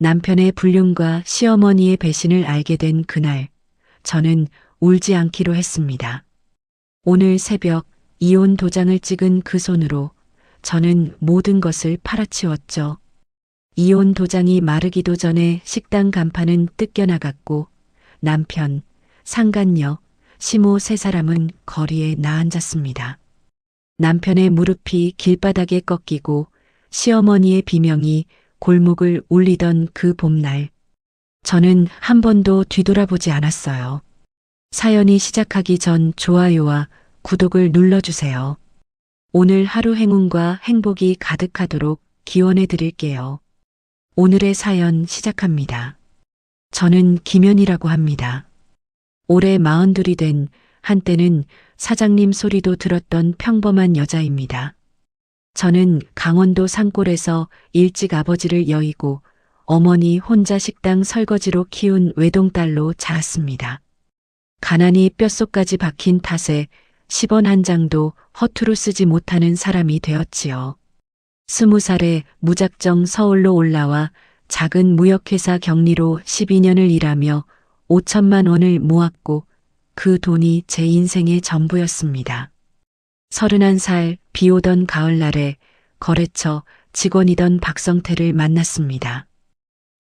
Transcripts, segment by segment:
남편의 불륜과 시어머니의 배신을 알게 된 그날, 저는 울지 않기로 했습니다. 오늘 새벽 이혼 도장을 찍은 그 손으로 저는 모든 것을 팔아치웠죠. 이혼 도장이 마르기도 전에 식당 간판은 뜯겨나갔고 남편, 상간녀, 시모 세 사람은 거리에 나앉았습니다. 남편의 무릎이 길바닥에 꺾이고 시어머니의 비명이 골목을 울리던 그 봄날, 저는 한 번도 뒤돌아보지 않았어요. 사연이 시작하기 전 좋아요와 구독을 눌러주세요. 오늘 하루 행운과 행복이 가득하도록 기원해 드릴게요. 오늘의 사연 시작합니다. 저는 김연이라고 합니다. 올해 42이 된 한때는 사장님 소리도 들었던 평범한 여자입니다. 저는 강원도 산골에서 일찍 아버지를 여의고 어머니 혼자 식당 설거지로 키운 외동딸로 자랐습니다. 가난이 뼛속까지 박힌 탓에 10원 한 장도 허투루 쓰지 못하는 사람이 되었지요. 20살에 무작정 서울로 올라와 작은 무역회사 격리로 12년을 일하며 5천만 원을 모았고 그 돈이 제 인생의 전부였습니다. 31살 비 오던 가을날에 거래처 직원이던 박성태를 만났습니다.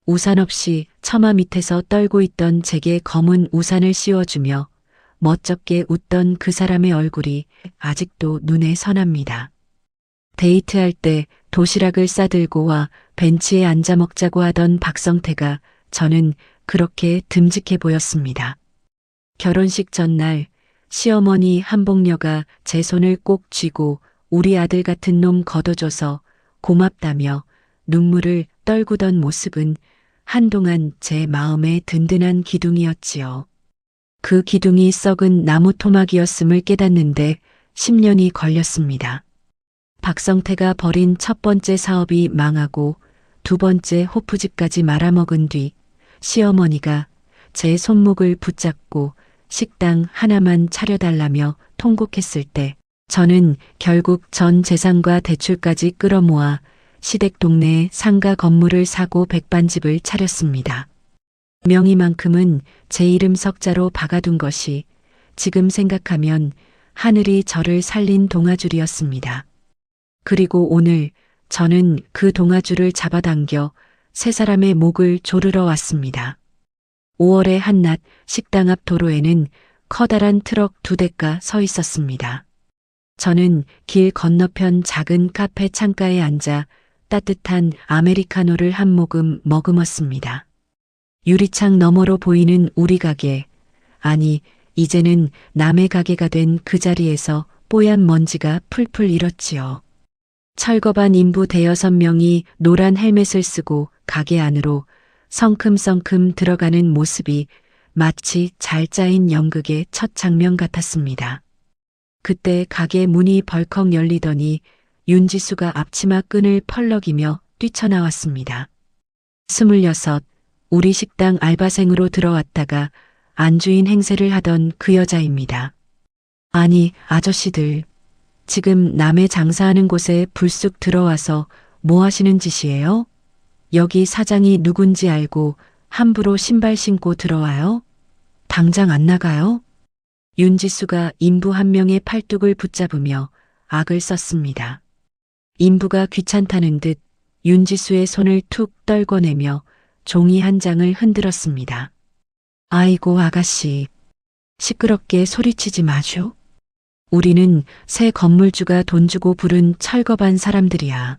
우산 없이 처마 밑에서 떨고 있던 제게 검은 우산을 씌워주며 멋쩍게 웃던 그 사람의 얼굴이 아직도 눈에 선합니다. 데이트할 때 도시락을 싸들고 와 벤치에 앉아 먹자고 하던 박성태가 저는 그렇게 듬직해 보였습니다. 결혼식 전날 시어머니 한복녀가 제 손을 꼭 쥐고 우리 아들 같은 놈 거둬줘서 고맙다며 눈물을 떨구던 모습은 한동안 제 마음의 든든한 기둥이었지요. 그 기둥이 썩은 나무 토막이었음을 깨닫는데 10년이 걸렸습니다. 박성태가 벌인 첫 번째 사업이 망하고 두 번째 호프집까지 말아먹은 뒤 시어머니가 제 손목을 붙잡고 식당 하나만 차려달라며 통곡했을 때 저는 결국 전 재산과 대출까지 끌어모아 시댁 동네에 상가 건물을 사고 백반집을 차렸습니다. 명의만큼은 제 이름 석자로 박아둔 것이 지금 생각하면 하늘이 저를 살린 동아줄이었습니다. 그리고 오늘 저는 그 동아줄을 잡아당겨 세 사람의 목을 조르러 왔습니다. 5월의 한낮 식당 앞 도로에는 커다란 트럭 2대가 서 있었습니다. 저는 길 건너편 작은 카페 창가에 앉아 따뜻한 아메리카노를 한 모금 머금었습니다. 유리창 너머로 보이는 우리 가게, 아니 이제는 남의 가게가 된 그 자리에서 뽀얀 먼지가 풀풀 일었지요. 철거반 인부 5-6명이 노란 헬멧을 쓰고 가게 안으로 성큼성큼 들어가는 모습이 마치 잘 짜인 연극의 첫 장면 같았습니다. 그때 가게 문이 벌컥 열리더니 윤지수가 앞치마 끈을 펄럭이며 뛰쳐나왔습니다. 26, 우리 식당 알바생으로 들어왔다가 안주인 행세를 하던 그 여자입니다. 아니, 아저씨들, 지금 남의 장사하는 곳에 불쑥 들어와서 뭐 하시는 짓이에요? 여기 사장이 누군지 알고 함부로 신발 신고 들어와요? 당장 안 나가요? 윤지수가 인부 한 명의 팔뚝을 붙잡으며 악을 썼습니다. 인부가 귀찮다는 듯 윤지수의 손을 툭 떨궈내며 종이 한 장을 흔들었습니다. 아이고 아가씨, 시끄럽게 소리치지 마쇼. 우리는 새 건물주가 돈 주고 부른 철거반 사람들이야.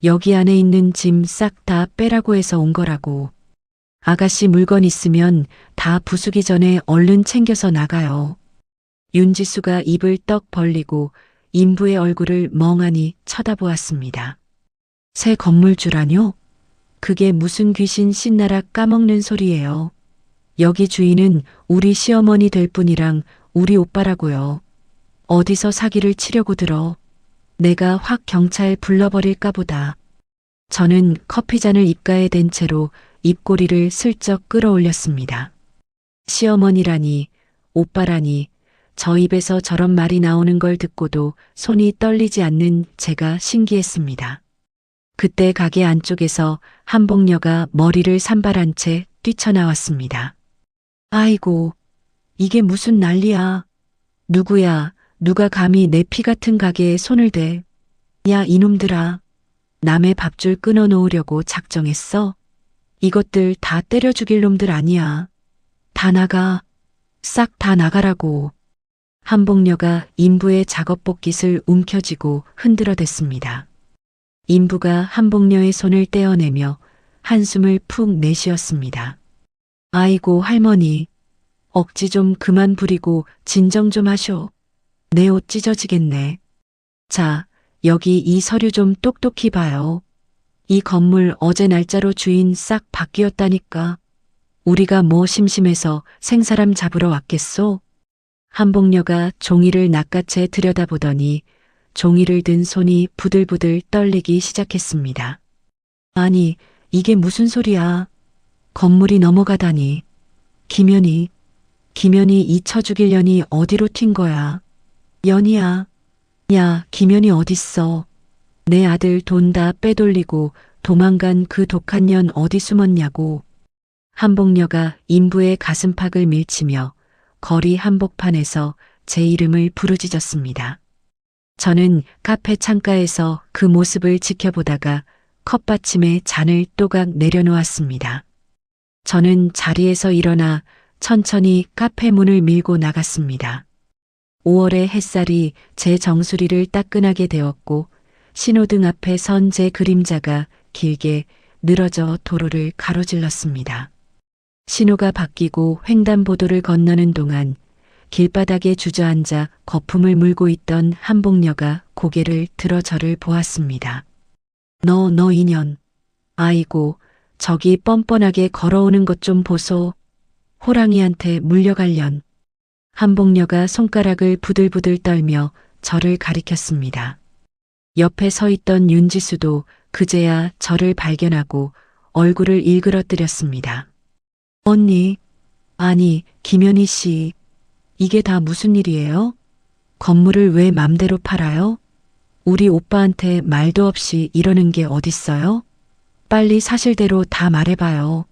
여기 안에 있는 짐 싹 다 빼라고 해서 온 거라고. 아가씨 물건 있으면 다 부수기 전에 얼른 챙겨서 나가요. 윤지수가 입을 떡 벌리고 인부의 얼굴을 멍하니 쳐다보았습니다. 새 건물주라뇨? 그게 무슨 귀신 신나락 까먹는 소리예요. 여기 주인은 우리 시어머니 될 분이랑 우리 오빠라고요. 어디서 사기를 치려고 들어. 내가 확 경찰 불러버릴까 보다. 저는 커피잔을 입가에 댄 채로 입꼬리를 슬쩍 끌어올렸습니다. 시어머니라니, 오빠라니, 저 입에서 저런 말이 나오는 걸 듣고도 손이 떨리지 않는 제가 신기했습니다. 그때 가게 안쪽에서 한복녀가 머리를 산발한 채 뛰쳐나왔습니다. 아이고, 이게 무슨 난리야. 누구야, 누가 감히 내 피 같은 가게에 손을 대. 야, 이놈들아. 남의 밥줄 끊어놓으려고 작정했어? 이것들 다 때려 죽일 놈들 아니야. 다 나가. 싹 다 나가라고. 한복녀가 인부의 작업복깃을 움켜쥐고 흔들어댔습니다. 인부가 한복녀의 손을 떼어내며 한숨을 푹 내쉬었습니다. 아이고 할머니, 억지 좀 그만 부리고 진정 좀 하쇼. 내 옷 찢어지겠네. 자, 여기 이 서류 좀 똑똑히 봐요. 이 건물 어제 날짜로 주인 싹 바뀌었다니까. 우리가 뭐 심심해서 생사람 잡으러 왔겠소? 한복녀가 종이를 낚아채 들여다보더니 종이를 든 손이 부들부들 떨리기 시작했습니다. 아니, 이게 무슨 소리야. 건물이 넘어가다니. 김연희 이 쳐 죽일 년이 어디로 튄 거야. 연희야. 야, 김연희 어딨어. 내 아들 돈 다 빼돌리고 도망간 그 독한 년 어디 숨었냐고. 한복녀가 인부의 가슴팍을 밀치며 거리 한복판에서 제 이름을 부르짖었습니다. 저는 카페 창가에서 그 모습을 지켜보다가 컵받침에 잔을 또각 내려놓았습니다. 저는 자리에서 일어나 천천히 카페 문을 밀고 나갔습니다. 5월의 햇살이 제 정수리를 따끈하게 데웠고 신호등 앞에 선 제 그림자가 길게 늘어져 도로를 가로질렀습니다. 신호가 바뀌고 횡단보도를 건너는 동안 길바닥에 주저앉아 거품을 물고 있던 한복녀가 고개를 들어 저를 보았습니다. 너 인연. 아이고, 저기 뻔뻔하게 걸어오는 것 좀 보소. 호랑이한테 물려갈련. 한복녀가 손가락을 부들부들 떨며 저를 가리켰습니다. 옆에 서 있던 윤지수도 그제야 저를 발견하고 얼굴을 일그러뜨렸습니다. 언니, 아니, 김연희 씨, 이게 다 무슨 일이에요? 건물을 왜 맘대로 팔아요? 우리 오빠한테 말도 없이 이러는 게 어딨어요? 빨리 사실대로 다 말해봐요.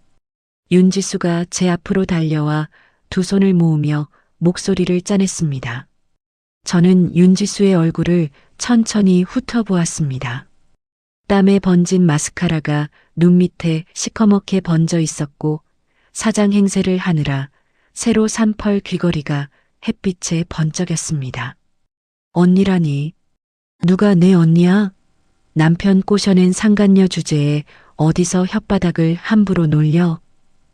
윤지수가 제 앞으로 달려와 두 손을 모으며 목소리를 짜냈습니다. 저는 윤지수의 얼굴을 천천히 훑어보았습니다. 땀에 번진 마스카라가 눈 밑에 시커멓게 번져 있었고 사장 행세를 하느라 새로 산 펄 귀걸이가 햇빛에 번쩍였습니다. 언니라니. 누가 내 언니야? 남편 꼬셔낸 상간녀 주제에 어디서 혓바닥을 함부로 놀려.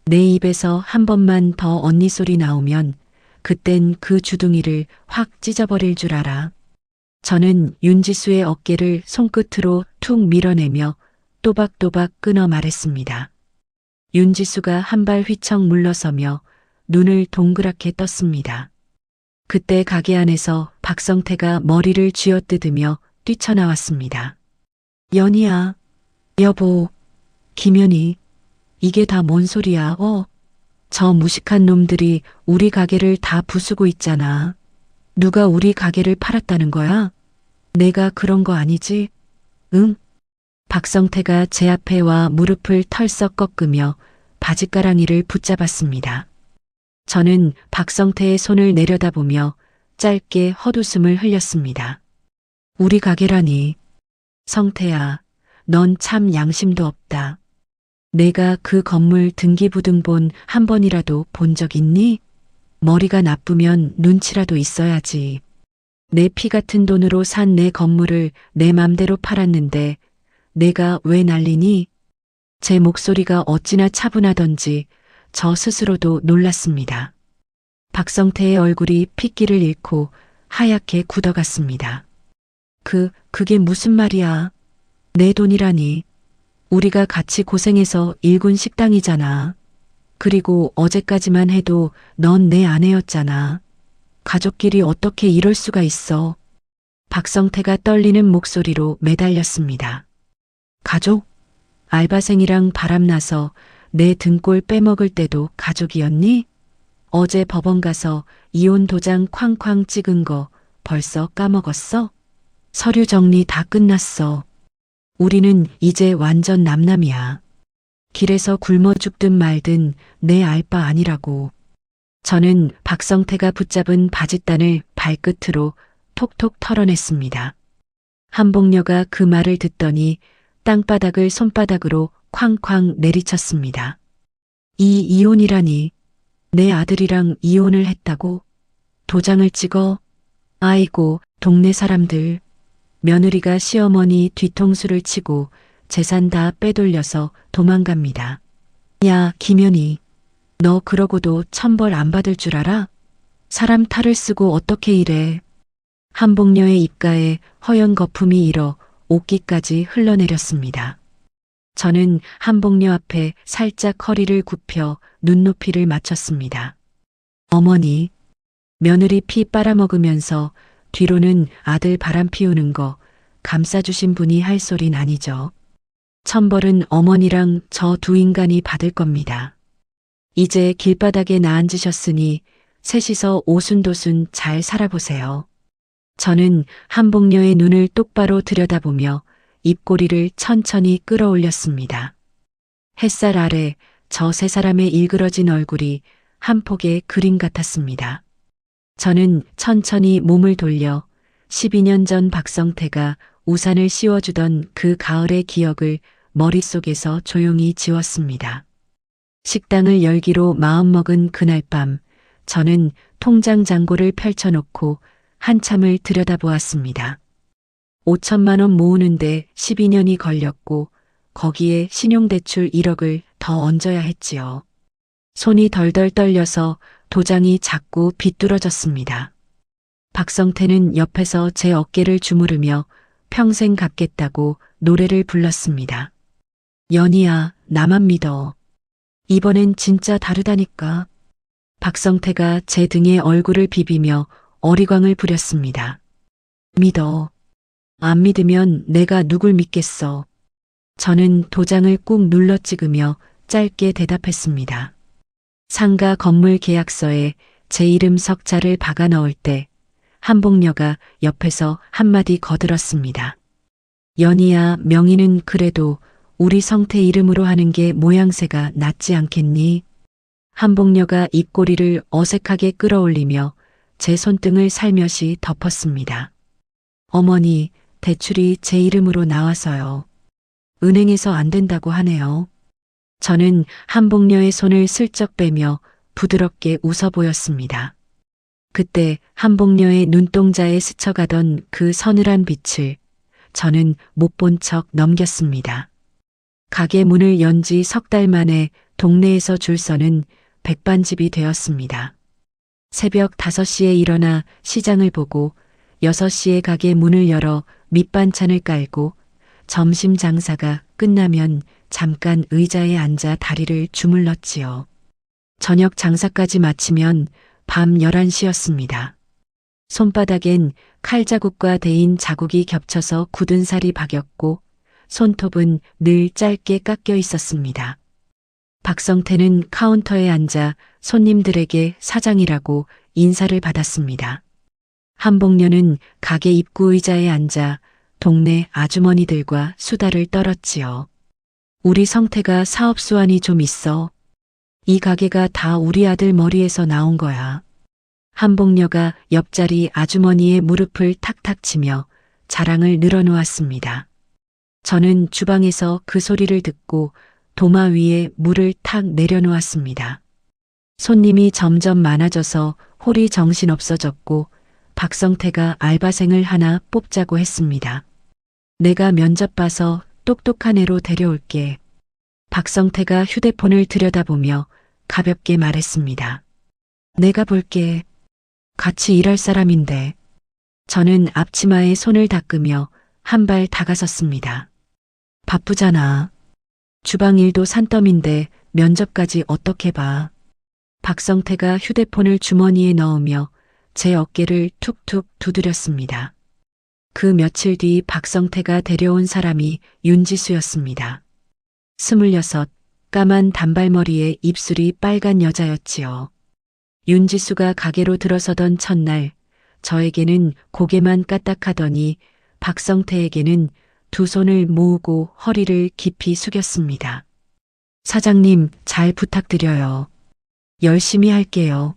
내 입에서 한 번만 더 언니 소리 나오면 그땐 그 주둥이를 확 찢어버릴 줄 알아. 저는 윤지수의 어깨를 손끝으로 툭 밀어내며 또박또박 끊어 말했습니다. 윤지수가 한 발 휘청 물러서며 눈을 동그랗게 떴습니다. 그때 가게 안에서 박성태가 머리를 쥐어뜯으며 뛰쳐나왔습니다. 연희야, 여보, 김연희, 이게 다 뭔 소리야, 저 무식한 놈들이 우리 가게를 다 부수고 있잖아. 누가 우리 가게를 팔았다는 거야? 내가 그런 거 아니지? 응? 박성태가 제 앞에 와 무릎을 털썩 꺾으며 바짓가랑이를 붙잡았습니다. 저는 박성태의 손을 내려다보며 짧게 헛웃음을 흘렸습니다. 우리 가게라니. 성태야, 넌 참 양심도 없다. 내가 그 건물 등기부등본 한 번이라도 본 적 있니? 머리가 나쁘면 눈치라도 있어야지. 내 피 같은 돈으로 산 내 건물을 내 맘대로 팔았는데 내가 왜 난리니? 제 목소리가 어찌나 차분하던지 저 스스로도 놀랐습니다. 박성태의 얼굴이 핏기를 잃고 하얗게 굳어갔습니다. 그게 무슨 말이야? 내 돈이라니. 우리가 같이 고생해서 일군 식당이잖아. 그리고 어제까지만 해도 넌 내 아내였잖아. 가족끼리 어떻게 이럴 수가 있어. 박성태가 떨리는 목소리로 매달렸습니다. 가족? 알바생이랑 바람나서 내 등골 빼먹을 때도 가족이었니? 어제 법원 가서 이혼 도장 쾅쾅 찍은 거 벌써 까먹었어? 서류 정리 다 끝났어. 우리는 이제 완전 남남이야. 길에서 굶어 죽든 말든 내 알 바 아니라고. 저는 박성태가 붙잡은 바짓단을 발끝으로 톡톡 털어냈습니다. 한복녀가 그 말을 듣더니 땅바닥을 손바닥으로 쾅쾅 내리쳤습니다. 이 이혼이라니. 내 아들이랑 이혼을 했다고? 도장을 찍어? 아이고, 동네 사람들. 며느리가 시어머니 뒤통수를 치고 재산 다 빼돌려서 도망갑니다. 야, 김연희. 너 그러고도 천벌 안 받을 줄 알아? 사람 탈을 쓰고 어떻게 이래. 한복녀의 입가에 허연 거품이 일어 옷깃까지 흘러내렸습니다. 저는 한복녀 앞에 살짝 허리를 굽혀 눈높이를 맞췄습니다. 어머니, 며느리 피 빨아먹으면서 뒤로는 아들 바람 피우는 거 감싸주신 분이 할 소린 아니죠. 천벌은 어머니랑 저 두 인간이 받을 겁니다. 이제 길바닥에 나앉으셨으니 셋이서 오순도순 잘 살아보세요. 저는 한복녀의 눈을 똑바로 들여다보며 입꼬리를 천천히 끌어올렸습니다. 햇살 아래 저 세 사람의 일그러진 얼굴이 한 폭의 그림 같았습니다. 저는 천천히 몸을 돌려 12년 전 박성태가 우산을 씌워주던 그 가을의 기억을 머릿속에서 조용히 지웠습니다. 식당을 열기로 마음먹은 그날 밤, 저는 통장 잔고를 펼쳐놓고 한참을 들여다보았습니다. 5천만 원 모으는데 12년이 걸렸고 거기에 신용대출 1억을 더 얹어야 했지요. 손이 덜덜 떨려서 도장이 자꾸 비뚤어졌습니다. 박성태는 옆에서 제 어깨를 주무르며 평생 갚겠다고 노래를 불렀습니다. 연희야, 나만 믿어. 이번엔 진짜 다르다니까. 박성태가 제 등에 얼굴을 비비며 어리광을 부렸습니다. 믿어. 안 믿으면 내가 누굴 믿겠어. 저는 도장을 꾹 눌러 찍으며 짧게 대답했습니다. 상가 건물 계약서에 제 이름 석자를 박아 넣을 때 한복녀가 옆에서 한마디 거들었습니다. 연희야, 명의는 그래도 우리 성태 이름으로 하는 게 모양새가 낫지 않겠니? 한복녀가 입꼬리를 어색하게 끌어올리며 제 손등을 살며시 덮었습니다. 어머니, 대출이 제 이름으로 나와서요. 은행에서 안 된다고 하네요. 저는 한복녀의 손을 슬쩍 빼며 부드럽게 웃어 보였습니다. 그때 한복녀의 눈동자에 스쳐가던 그 서늘한 빛을 저는 못 본 척 넘겼습니다. 가게 문을 연 지 석 달 만에 동네에서 줄 서는 백반집이 되었습니다. 새벽 5시에 일어나 시장을 보고 6시에 가게 문을 열어 밑반찬을 깔고 점심 장사가 끝나면 잠깐 의자에 앉아 다리를 주물렀지요. 저녁 장사까지 마치면 밤 11시였습니다. 손바닥엔 칼자국과 대인 자국이 겹쳐서 굳은 살이 박였고 손톱은 늘 짧게 깎여 있었습니다. 박성태는 카운터에 앉아 손님들에게 사장이라고 인사를 받았습니다. 한복녀는 가게 입구 의자에 앉아 동네 아주머니들과 수다를 떨었지요. 우리 성태가 사업 수완이 좀 있어. 이 가게가 다 우리 아들 머리에서 나온 거야. 한복녀가 옆자리 아주머니의 무릎을 탁탁 치며 자랑을 늘어놓았습니다. 저는 주방에서 그 소리를 듣고 도마 위에 물을 탁 내려놓았습니다. 손님이 점점 많아져서 홀이 정신없어졌고 박성태가 알바생을 하나 뽑자고 했습니다. 내가 면접 봐서 똑똑한 애로 데려올게. 박성태가 휴대폰을 들여다보며 가볍게 말했습니다. 내가 볼게. 같이 일할 사람인데. 저는 앞치마에 손을 닦으며 한 발 다가섰습니다. 바쁘잖아. 주방 일도 산더미인데 면접까지 어떻게 봐. 박성태가 휴대폰을 주머니에 넣으며 제 어깨를 툭툭 두드렸습니다. 그 며칠 뒤 박성태가 데려온 사람이 윤지수였습니다. 26, 까만 단발머리에 입술이 빨간 여자였지요. 윤지수가 가게로 들어서던 첫날 저에게는 고개만 까딱하더니 박성태에게는 두 손을 모으고 허리를 깊이 숙였습니다. 사장님, 잘 부탁드려요. 열심히 할게요.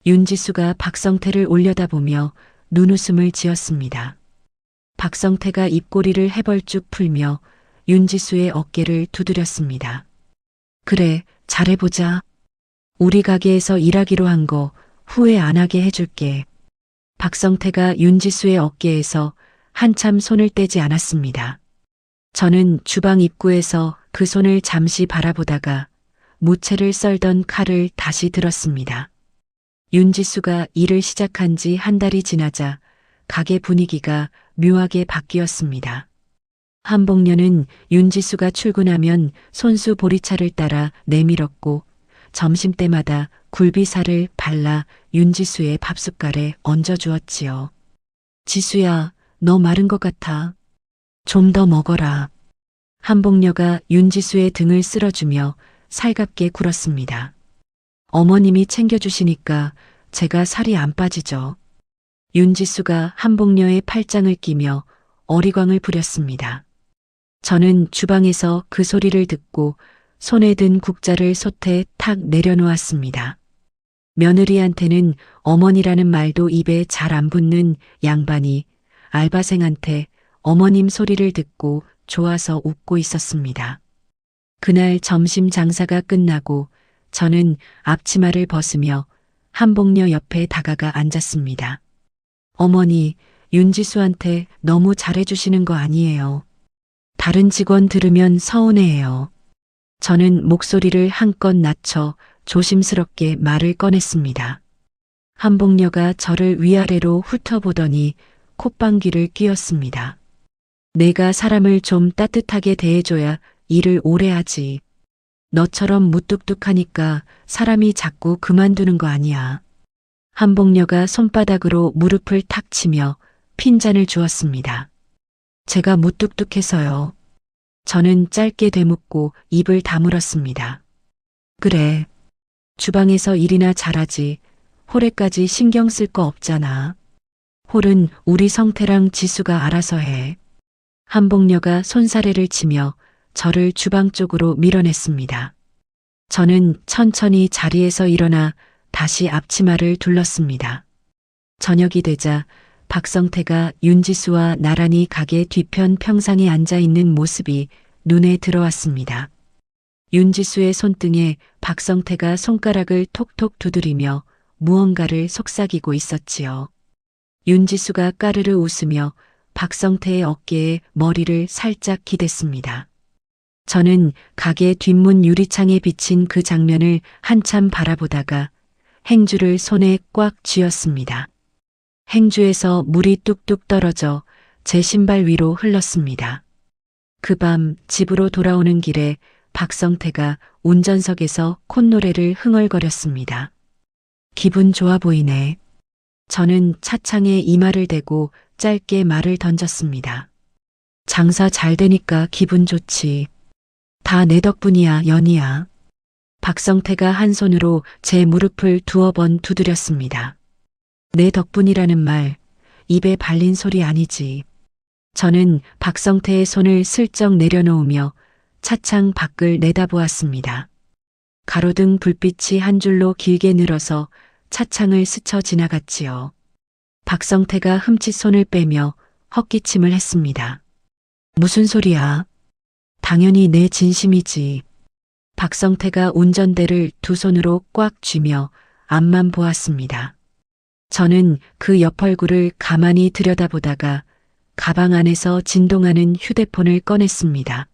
윤지수가 박성태를 올려다보며 눈웃음을 지었습니다. 박성태가 입꼬리를 해벌쭉 풀며 윤지수의 어깨를 두드렸습니다. 그래, 잘해보자. 우리 가게에서 일하기로 한 거 후회 안 하게 해줄게. 박성태가 윤지수의 어깨에서 한참 손을 떼지 않았습니다. 저는 주방 입구에서 그 손을 잠시 바라보다가 무채를 썰던 칼을 다시 들었습니다. 윤지수가 일을 시작한 지 한 달이 지나자 가게 분위기가 묘하게 바뀌었습니다. 한복녀는 윤지수가 출근하면 손수 보리차를 따라 내밀었고 점심때마다 굴비살을 발라 윤지수의 밥숟갈에 얹어주었지요. 지수야, 너 마른 것 같아. 좀 더 먹어라. 한복녀가 윤지수의 등을 쓸어주며 살갑게 굴었습니다. 어머님이 챙겨주시니까 제가 살이 안 빠지죠. 윤지수가 한복녀의 팔짱을 끼며 어리광을 부렸습니다. 저는 주방에서 그 소리를 듣고 손에 든 국자를 솥에 탁 내려놓았습니다. 며느리한테는 어머니라는 말도 입에 잘 안 붙는 양반이 알바생한테 어머님 소리를 듣고 좋아서 웃고 있었습니다. 그날 점심 장사가 끝나고 저는 앞치마를 벗으며 한복녀 옆에 다가가 앉았습니다. 어머니, 윤지수한테 너무 잘해주시는 거 아니에요. 다른 직원 들으면 서운해해요. 저는 목소리를 한껏 낮춰 조심스럽게 말을 꺼냈습니다. 한복녀가 저를 위아래로 훑어보더니 콧방귀를 뀌었습니다. 내가 사람을 좀 따뜻하게 대해줘야 일을 오래 하지. 너처럼 무뚝뚝하니까 사람이 자꾸 그만두는 거 아니야. 한복녀가 손바닥으로 무릎을 탁 치며 핀잔을 주었습니다. 제가 무뚝뚝해서요. 저는 짧게 되묻고 입을 다물었습니다. 그래. 주방에서 일이나 잘하지. 홀에까지 신경 쓸 거 없잖아. 홀은 우리 성태랑 지수가 알아서 해. 한복녀가 손사래를 치며 저를 주방 쪽으로 밀어냈습니다. 저는 천천히 자리에서 일어나 다시 앞치마를 둘렀습니다. 저녁이 되자 박성태가 윤지수와 나란히 가게 뒤편 평상에 앉아 있는 모습이 눈에 들어왔습니다. 윤지수의 손등에 박성태가 손가락을 톡톡 두드리며 무언가를 속삭이고 있었지요. 윤지수가 까르르 웃으며 박성태의 어깨에 머리를 살짝 기댔습니다. 저는 가게 뒷문 유리창에 비친 그 장면을 한참 바라보다가 행주를 손에 꽉 쥐었습니다. 행주에서 물이 뚝뚝 떨어져 제 신발 위로 흘렀습니다. 그 밤 집으로 돌아오는 길에 박성태가 운전석에서 콧노래를 흥얼거렸습니다. 기분 좋아 보이네. 저는 차창에 이마를 대고 짧게 말을 던졌습니다. 장사 잘 되니까 기분 좋지. 다 내 덕분이야, 연희야. 박성태가 한 손으로 제 무릎을 두어 번 두드렸습니다. 내 덕분이라는 말, 입에 발린 소리 아니지. 저는 박성태의 손을 슬쩍 내려놓으며 차창 밖을 내다보았습니다. 가로등 불빛이 한 줄로 길게 늘어서 차창을 스쳐 지나갔지요. 박성태가 흠칫 손을 빼며 헛기침을 했습니다. 무슨 소리야? 당연히 내 진심이지. 박성태가 운전대를 두 손으로 꽉 쥐며 앞만 보았습니다. 저는 그 옆 얼굴을 가만히 들여다보다가 가방 안에서 진동하는 휴대폰을 꺼냈습니다.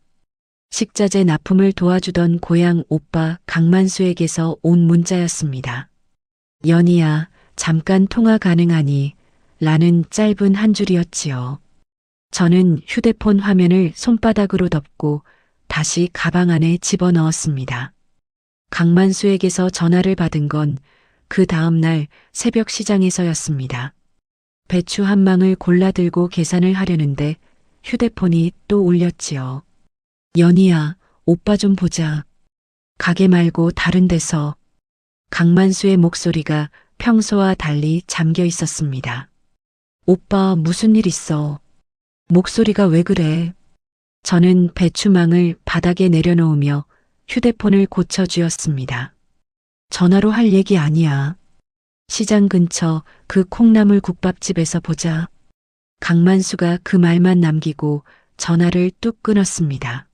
식자재 납품을 도와주던 고향 오빠 강만수에게서 온 문자였습니다. 연희야, 잠깐 통화 가능하니? 라는 짧은 한 줄이었지요. 저는 휴대폰 화면을 손바닥으로 덮고 다시 가방 안에 집어넣었습니다. 강만수에게서 전화를 받은 건 그 다음 날 새벽 시장에서였습니다. 배추 한 망을 골라 들고 계산을 하려는데 휴대폰이 또 울렸지요. 연희야, 오빠 좀 보자. 가게 말고 다른 데서. 강만수의 목소리가 평소와 달리 잠겨 있었습니다. 오빠 무슨 일 있어? 목소리가 왜 그래? 저는 배추망을 바닥에 내려놓으며 휴대폰을 고쳐주었습니다. 전화로 할 얘기 아니야. 시장 근처 그 콩나물 국밥집에서 보자. 강만수가 그 말만 남기고 전화를 뚝 끊었습니다.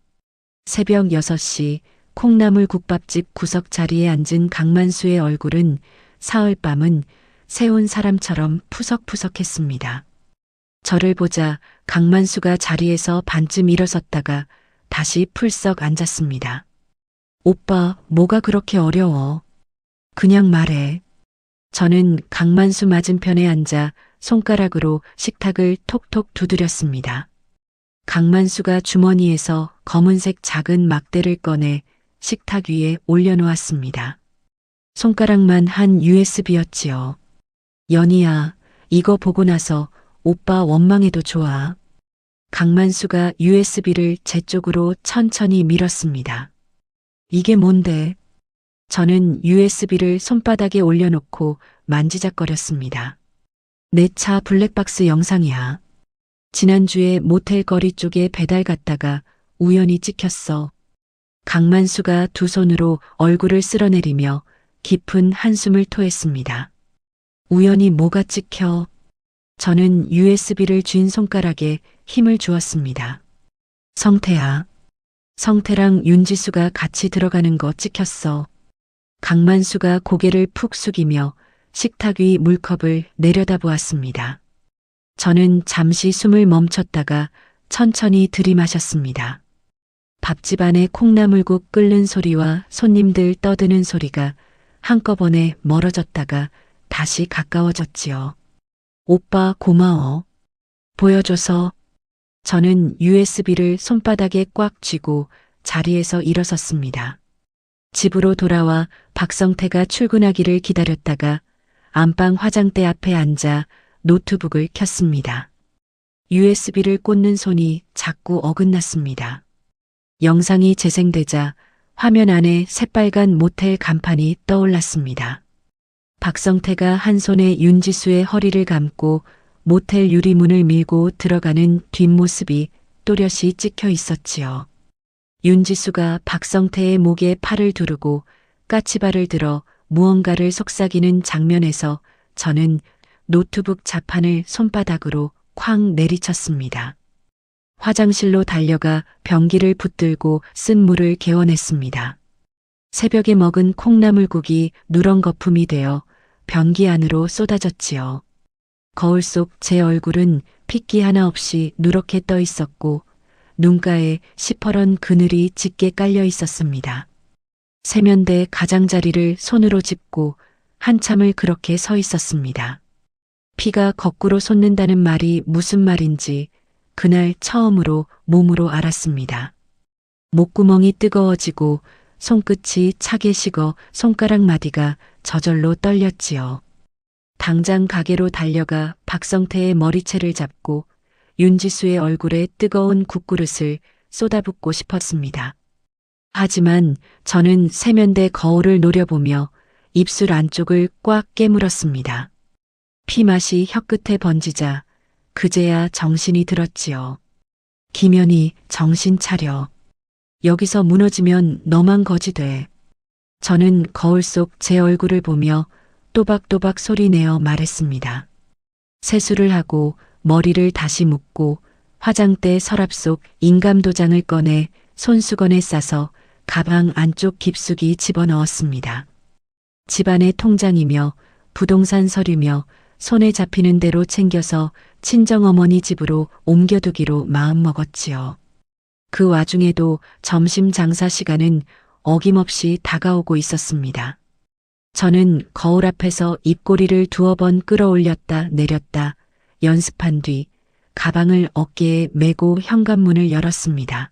새벽 6시 콩나물 국밥집 구석 자리에 앉은 강만수의 얼굴은 사흘밤은 새운 사람처럼 푸석푸석했습니다. 저를 보자 강만수가 자리에서 반쯤 일어섰다가 다시 풀썩 앉았습니다. 오빠, 뭐가 그렇게 어려워? 그냥 말해. 저는 강만수 맞은편에 앉아 손가락으로 식탁을 톡톡 두드렸습니다. 강만수가 주머니에서 검은색 작은 막대를 꺼내 식탁 위에 올려놓았습니다. 손가락만 한 USB였지요. 연희야, 이거 보고 나서 오빠 원망해도 좋아. 강만수가 USB를 제 쪽으로 천천히 밀었습니다. 이게 뭔데? 저는 USB를 손바닥에 올려놓고 만지작거렸습니다. 내 차 블랙박스 영상이야. 지난주에 모텔 거리 쪽에 배달 갔다가 우연히 찍혔어. 강만수가 두 손으로 얼굴을 쓸어내리며 깊은 한숨을 토했습니다. 우연히 뭐가 찍혀? 저는 USB를 쥔 손가락에 힘을 주었습니다. 성태야. 성태랑 윤지수가 같이 들어가는 거 찍혔어. 강만수가 고개를 푹 숙이며 식탁 위 물컵을 내려다보았습니다. 저는 잠시 숨을 멈췄다가 천천히 들이마셨습니다. 밥집 안에 콩나물국 끓는 소리와 손님들 떠드는 소리가 한꺼번에 멀어졌다가 다시 가까워졌지요. 오빠 고마워. 보여줘서. 저는 USB를 손바닥에 꽉 쥐고 자리에서 일어섰습니다. 집으로 돌아와 박성태가 출근하기를 기다렸다가 안방 화장대 앞에 앉아 노트북을 켰습니다. USB를 꽂는 손이 자꾸 어긋났습니다. 영상이 재생되자 화면 안에 새빨간 모텔 간판이 떠올랐습니다. 박성태가 한 손에 윤지수의 허리를 감고 모텔 유리문을 밀고 들어가는 뒷모습이 또렷이 찍혀 있었지요. 윤지수가 박성태의 목에 팔을 두르고 까치발을 들어 무언가를 속삭이는 장면에서 저는 노트북 자판을 손바닥으로 쾅 내리쳤습니다. 화장실로 달려가 변기를 붙들고 쓴 물을 개워냈습니다. 새벽에 먹은 콩나물국이 누런 거품이 되어 변기 안으로 쏟아졌지요. 거울 속 제 얼굴은 핏기 하나 없이 누렇게 떠 있었고 눈가에 시퍼런 그늘이 짙게 깔려 있었습니다. 세면대 가장자리를 손으로 짚고 한참을 그렇게 서 있었습니다. 피가 거꾸로 솟는다는 말이 무슨 말인지 그날 처음으로 몸으로 알았습니다. 목구멍이 뜨거워지고 손끝이 차게 식어 손가락 마디가 저절로 떨렸지요. 당장 가게로 달려가 박성태의 머리채를 잡고 윤지수의 얼굴에 뜨거운 국그릇을 쏟아붓고 싶었습니다. 하지만 저는 세면대 거울을 노려보며 입술 안쪽을 꽉 깨물었습니다. 피맛이 혀끝에 번지자 그제야 정신이 들었지요. 김연희, 정신 차려. 여기서 무너지면 너만 거지 돼. 저는 거울 속 제 얼굴을 보며 또박또박 소리내어 말했습니다. 세수를 하고 머리를 다시 묶고 화장대 서랍 속 인감도장을 꺼내 손수건에 싸서 가방 안쪽 깊숙이 집어넣었습니다. 집안의 통장이며 부동산 서류며 손에 잡히는 대로 챙겨서 친정어머니 집으로 옮겨두기로 마음먹었지요. 그 와중에도 점심 장사 시간은 어김없이 다가오고 있었습니다. 저는 거울 앞에서 입꼬리를 두어 번 끌어올렸다 내렸다 연습한 뒤 가방을 어깨에 메고 현관문을 열었습니다.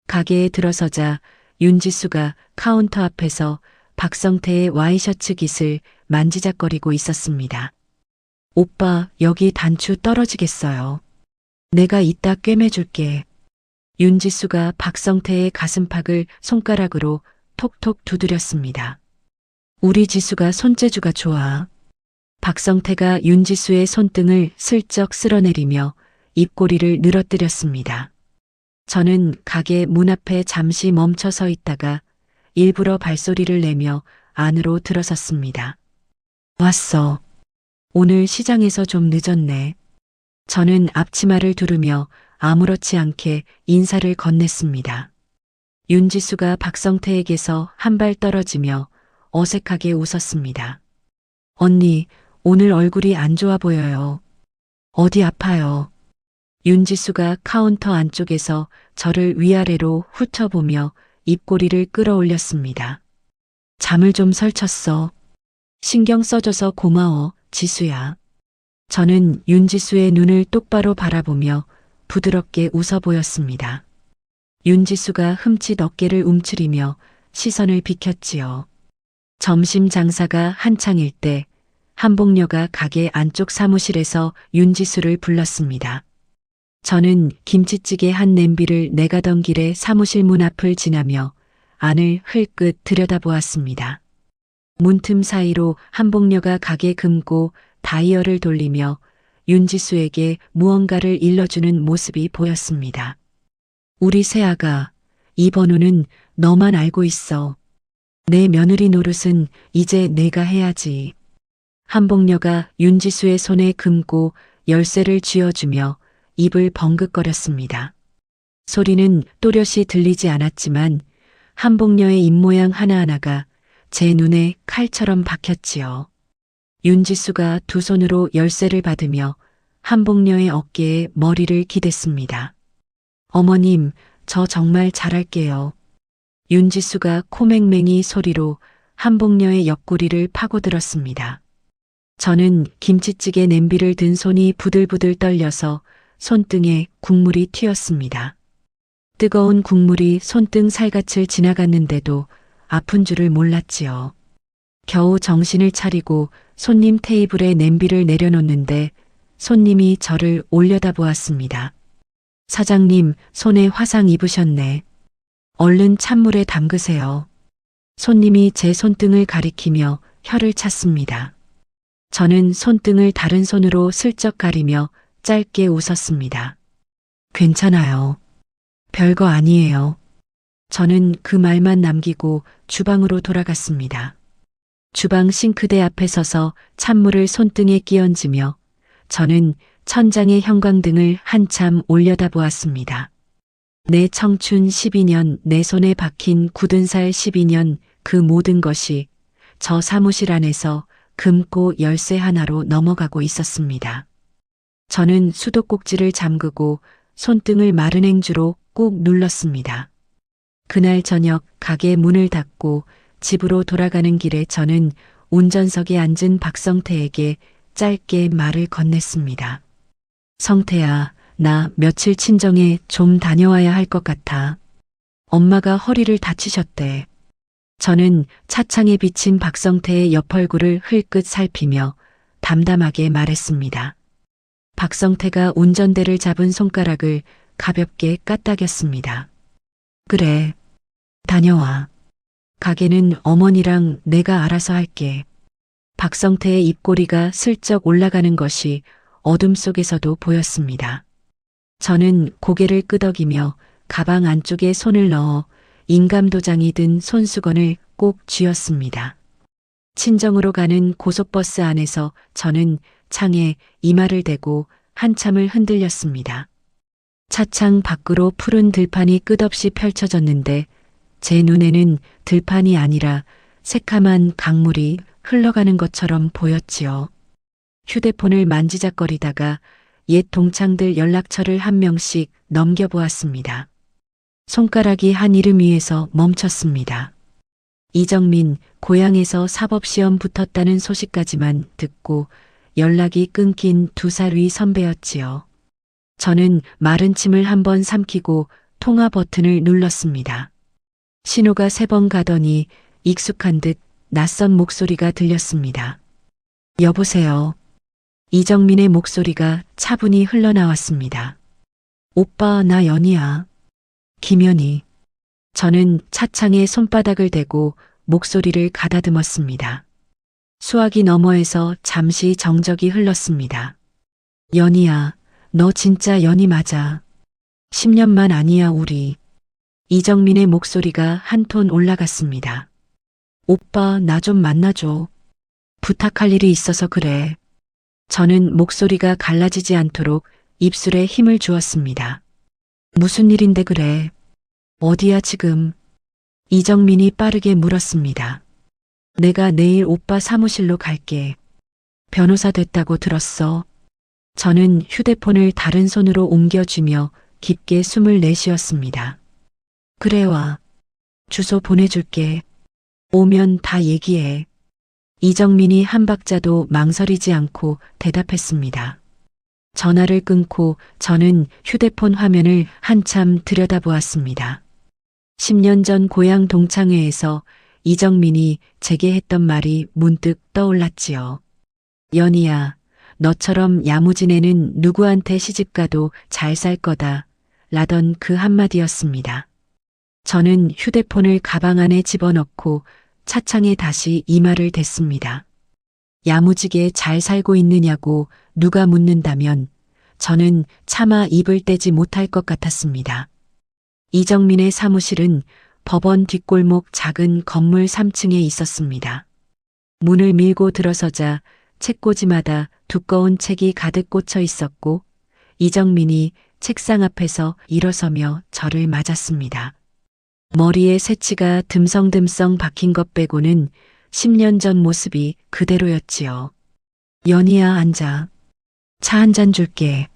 가게에 들어서자 윤지수가 카운터 앞에서 박성태의 와이셔츠 깃을 만지작거리고 있었습니다. 오빠, 여기 단추 떨어지겠어요. 내가 이따 꿰매줄게. 윤지수가 박성태의 가슴팍을 손가락으로 톡톡 두드렸습니다. 우리 지수가 손재주가 좋아. 박성태가 윤지수의 손등을 슬쩍 쓸어내리며 입꼬리를 늘어뜨렸습니다. 저는 가게 문 앞에 잠시 멈춰 서 있다가 일부러 발소리를 내며 안으로 들어섰습니다. 왔어. 오늘 시장에서 좀 늦었네. 저는 앞치마를 두르며 아무렇지 않게 인사를 건넸습니다. 윤지수가 박성태에게서 한 발 떨어지며 어색하게 웃었습니다. 언니, 오늘 얼굴이 안 좋아 보여요. 어디 아파요? 윤지수가 카운터 안쪽에서 저를 위아래로 훑어보며 입꼬리를 끌어올렸습니다. 잠을 좀 설쳤어. 신경 써줘서 고마워, 지수야. 저는 윤지수의 눈을 똑바로 바라보며 부드럽게 웃어 보였습니다. 윤지수가 흠칫 어깨를 움츠리며 시선을 비켰지요. 점심 장사가 한창일 때 한복녀가 가게 안쪽 사무실에서 윤지수를 불렀습니다. 저는 김치찌개 한 냄비를 내가던 길에 사무실 문 앞을 지나며 안을 흘끗 들여다보았습니다. 문틈 사이로 한복녀가 가게 금고 다이얼을 돌리며 윤지수에게 무언가를 일러주는 모습이 보였습니다. 우리 새아가, 이 번호는 너만 알고 있어. 내 며느리 노릇은 이제 내가 해야지. 한복녀가 윤지수의 손에 금고 열쇠를 쥐어주며 입을 벙긋거렸습니다. 소리는 또렷이 들리지 않았지만 한복녀의 입모양 하나하나가 제 눈에 칼처럼 박혔지요. 윤지수가 두 손으로 열쇠를 받으며 한복녀의 어깨에 머리를 기댔습니다. 어머님, 저 정말 잘할게요. 윤지수가 코맹맹이 소리로 한복녀의 옆구리를 파고들었습니다. 저는 김치찌개 냄비를 든 손이 부들부들 떨려서 손등에 국물이 튀었습니다. 뜨거운 국물이 손등 살갗을 지나갔는데도 아픈 줄을 몰랐지요. 겨우 정신을 차리고 손님 테이블에 냄비를 내려놓는데 손님이 저를 올려다보았습니다. 사장님, 손에 화상 입으셨네. 얼른 찬물에 담그세요. 손님이 제 손등을 가리키며 혀를 찼습니다. 저는 손등을 다른 손으로 슬쩍 가리며 짧게 웃었습니다. 괜찮아요. 별거 아니에요. 저는 그 말만 남기고 주방으로 돌아갔습니다. 주방 싱크대 앞에 서서 찬물을 손등에 끼얹으며 저는 천장의 형광등을 한참 올려다보았습니다. 내 청춘 12년, 내 손에 박힌 굳은 살 12년, 그 모든 것이 저 사무실 안에서 금고 열쇠 하나로 넘어가고 있었습니다. 저는 수도꼭지를 잠그고 손등을 마른 행주로 꾹 눌렀습니다. 그날 저녁 가게 문을 닫고 집으로 돌아가는 길에 저는 운전석에 앉은 박성태에게 짧게 말을 건넸습니다. 성태야, 나 며칠 친정에 좀 다녀와야 할 것 같아. 엄마가 허리를 다치셨대. 저는 차창에 비친 박성태의 옆 얼굴을 흘끗 살피며 담담하게 말했습니다. 박성태가 운전대를 잡은 손가락을 가볍게 까딱였습니다. 그래, 다녀와. 가게는 어머니랑 내가 알아서 할게. 박성태의 입꼬리가 슬쩍 올라가는 것이 어둠 속에서도 보였습니다. 저는 고개를 끄덕이며 가방 안쪽에 손을 넣어 인감도장이 든 손수건을 꼭 쥐었습니다. 친정으로 가는 고속버스 안에서 저는 창에 이마를 대고 한참을 흔들렸습니다. 차창 밖으로 푸른 들판이 끝없이 펼쳐졌는데 제 눈에는 들판이 아니라 새카만 강물이 흘러가는 것처럼 보였지요. 휴대폰을 만지작거리다가 옛 동창들 연락처를 한 명씩 넘겨보았습니다. 손가락이 한 이름 위에서 멈췄습니다. 이정민, 고향에서 사법시험 붙었다는 소식까지만 듣고 연락이 끊긴 2살 위 선배였지요. 저는 마른 침을 한번 삼키고 통화 버튼을 눌렀습니다. 신호가 3번 가더니 익숙한 듯 낯선 목소리가 들렸습니다. 여보세요. 이정민의 목소리가 차분히 흘러나왔습니다. 오빠, 나 연희야. 김연희. 저는 차창에 손바닥을 대고 목소리를 가다듬었습니다. 수화기 너머에서 잠시 정적이 흘렀습니다. 연희야, 너 진짜 연희 맞아. 10년만 아니야 우리. 이정민의 목소리가 한 톤 올라갔습니다. 오빠 나 좀 만나줘. 부탁할 일이 있어서 그래. 저는 목소리가 갈라지지 않도록 입술에 힘을 주었습니다. 무슨 일인데 그래? 어디야 지금? 이정민이 빠르게 물었습니다. 내가 내일 오빠 사무실로 갈게. 변호사 됐다고 들었어. 저는 휴대폰을 다른 손으로 옮겨쥐며 깊게 숨을 내쉬었습니다. 그래 와. 주소 보내줄게. 오면 다 얘기해. 이정민이 한 박자도 망설이지 않고 대답했습니다. 전화를 끊고 저는 휴대폰 화면을 한참 들여다보았습니다. 10년 전 고향 동창회에서 이정민이 제게 했던 말이 문득 떠올랐지요. 연희야, 너처럼 야무진 애는 누구한테 시집가도 잘 살 거다. 라던 그 한마디였습니다. 저는 휴대폰을 가방 안에 집어넣고 차창에 다시 이마를 댔습니다. 야무지게 잘 살고 있느냐고 누가 묻는다면 저는 차마 입을 떼지 못할 것 같았습니다. 이정민의 사무실은 법원 뒷골목 작은 건물 3층에 있었습니다. 문을 밀고 들어서자 책꽂이마다 두꺼운 책이 가득 꽂혀 있었고 이정민이 책상 앞에서 일어서며 저를 맞았습니다. 머리에 새치가 듬성듬성 박힌 것 빼고는 10년 전 모습이 그대로였지요. 연희야 앉아. 차 한 잔 줄게.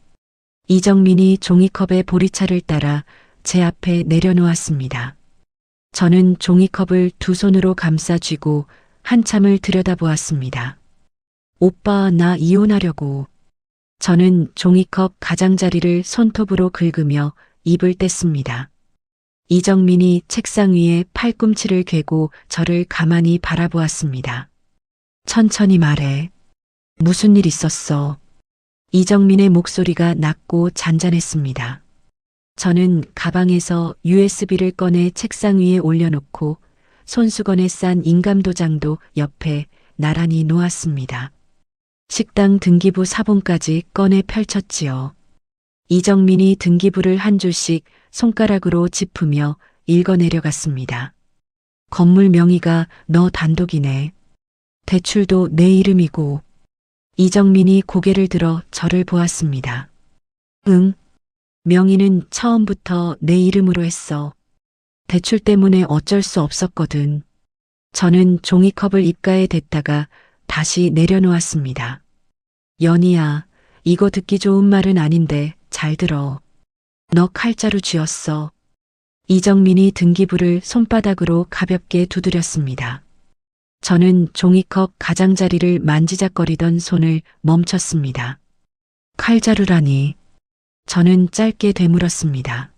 이정민이 종이컵에 보리차를 따라 제 앞에 내려놓았습니다. 저는 종이컵을 두 손으로 감싸 쥐고 한참을 들여다보았습니다. 오빠 나 이혼하려고. 저는 종이컵 가장자리를 손톱으로 긁으며 입을 뗐습니다. 이정민이 책상 위에 팔꿈치를 괴고 저를 가만히 바라보았습니다. 천천히 말해. 무슨 일 있었어? 이정민의 목소리가 낮고 잔잔했습니다. 저는 가방에서 USB를 꺼내 책상 위에 올려놓고 손수건에 싼 인감도장도 옆에 나란히 놓았습니다. 식당 등기부 사본까지 꺼내 펼쳤지요. 이정민이 등기부를 한 줄씩 손가락으로 짚으며 읽어내려갔습니다. 건물 명의가 너 단독이네. 대출도 내 이름이고. 이정민이 고개를 들어 저를 보았습니다. 응. 명의는 처음부터 내 이름으로 했어. 대출 때문에 어쩔 수 없었거든. 저는 종이컵을 입가에 댔다가 다시 내려놓았습니다. 연희야, 이거 듣기 좋은 말은 아닌데 잘 들어. 너 칼자루 쥐었어. 이정민이 등기부를 손바닥으로 가볍게 두드렸습니다. 저는 종이컵 가장자리를 만지작거리던 손을 멈췄습니다. 칼자루라니. 저는 짧게 되물었습니다.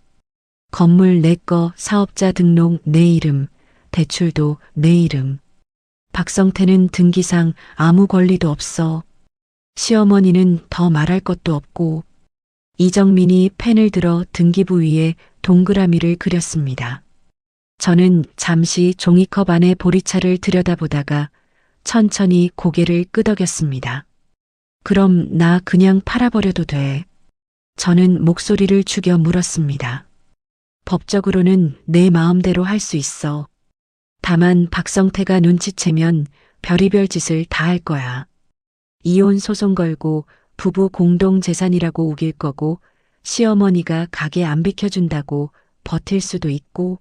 건물 내 거, 사업자 등록 내 이름, 대출도 내 이름. 박성태는 등기상 아무 권리도 없어. 시어머니는 더 말할 것도 없고. 이정민이 펜을 들어 등기부 위에 동그라미를 그렸습니다. 저는 잠시 종이컵 안에 보리차를 들여다보다가 천천히 고개를 끄덕였습니다. 그럼 나 그냥 팔아버려도 돼. 저는 목소리를 죽여 물었습니다. 법적으로는 내 마음대로 할 수 있어. 다만 박성태가 눈치채면 별의별 짓을 다 할 거야. 이혼 소송 걸고 부부 공동 재산이라고 우길 거고 시어머니가 가게 안 비켜준다고 버틸 수도 있고.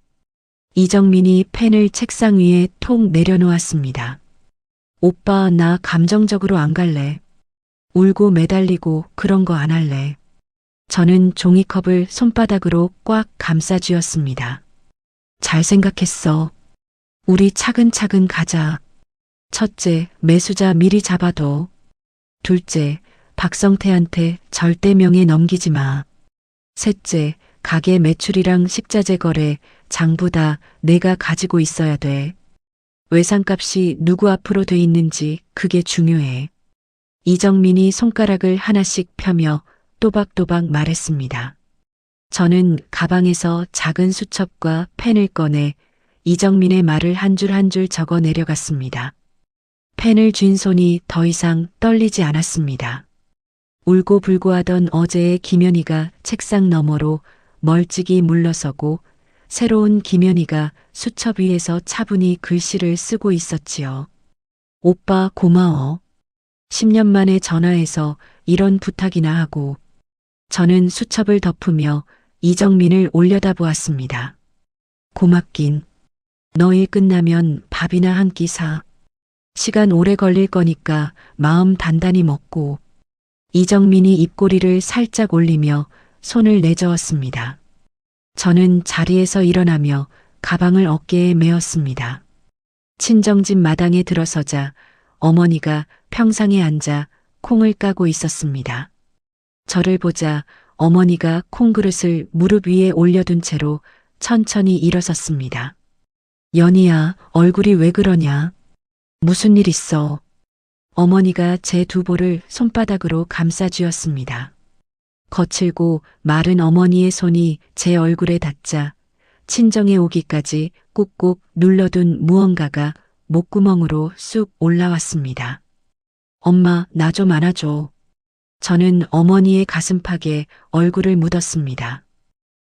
이정민이 펜을 책상 위에 톡 내려놓았습니다. 오빠 나 감정적으로 안 갈래. 울고 매달리고 그런 거 안 할래. 저는 종이컵을 손바닥으로 꽉 감싸 쥐었습니다. 잘 생각했어. 우리 차근차근 가자. 첫째, 매수자 미리 잡아둬. 둘째, 박성태한테 절대 명예 넘기지 마. 셋째, 가게 매출이랑 식자재 거래, 장부 다 내가 가지고 있어야 돼. 외상값이 누구 앞으로 돼 있는지 그게 중요해. 이정민이 손가락을 하나씩 펴며 또박또박 말했습니다. 저는 가방에서 작은 수첩과 펜을 꺼내 이정민의 말을 한 줄 한 줄 적어 내려갔습니다. 펜을 쥔 손이 더 이상 떨리지 않았습니다. 울고불고하던 어제의 김연희가 책상 너머로 멀찍이 물러서고 새로운 김연희가 수첩 위에서 차분히 글씨를 쓰고 있었지요. 오빠 고마워. 10년 만에 전화해서 이런 부탁이나 하고. 저는 수첩을 덮으며 이정민을 올려다보았습니다. 고맙긴. 너 일 끝나면 밥이나 한 끼 사. 시간 오래 걸릴 거니까 마음 단단히 먹고. 이정민이 입꼬리를 살짝 올리며 손을 내저었습니다. 저는 자리에서 일어나며 가방을 어깨에 메었습니다. 친정집 마당에 들어서자 어머니가 평상에 앉아 콩을 까고 있었습니다. 저를 보자 어머니가 콩그릇을 무릎 위에 올려둔 채로 천천히 일어섰습니다. 연희야, 얼굴이 왜 그러냐? 무슨 일 있어? 어머니가 제 두 볼을 손바닥으로 감싸쥐었습니다. 거칠고 마른 어머니의 손이 제 얼굴에 닿자 친정에 오기까지 꾹꾹 눌러둔 무언가가 목구멍으로 쑥 올라왔습니다. 엄마, 나 좀 안아줘. 저는 어머니의 가슴팍에 얼굴을 묻었습니다.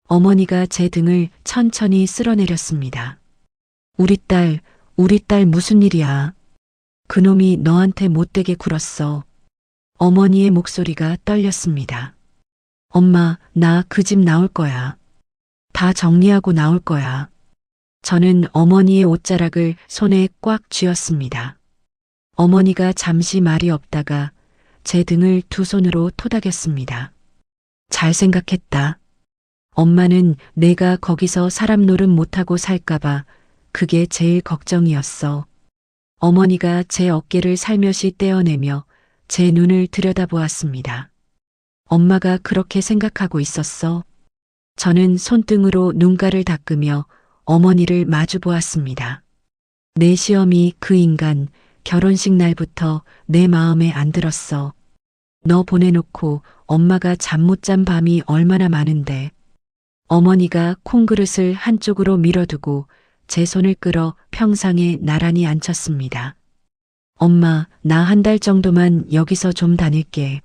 어머니가 제 등을 천천히 쓸어내렸습니다. 우리 딸 무슨 일이야? 그놈이 너한테 못되게 굴었어. 어머니의 목소리가 떨렸습니다. 엄마, 나 그 집 나올 거야. 다 정리하고 나올 거야. 저는 어머니의 옷자락을 손에 꽉 쥐었습니다. 어머니가 잠시 말이 없다가 제 등을 두 손으로 토닥였습니다. 잘 생각했다. 엄마는 내가 거기서 사람 노릇 못하고 살까봐 그게 제일 걱정이었어. 어머니가 제 어깨를 살며시 떼어내며 제 눈을 들여다보았습니다. 엄마가 그렇게 생각하고 있었어? 저는 손등으로 눈가를 닦으며 어머니를 마주 보았습니다. 내 시어미 그 인간 결혼식 날부터 내 마음에 안 들었어. 너 보내놓고 엄마가 잠 못 잔 밤이 얼마나 많은데. 어머니가 콩그릇을 한쪽으로 밀어두고 제 손을 끌어 평상에 나란히 앉혔습니다. 엄마, 나 한 달 정도만 여기서 좀 다닐게.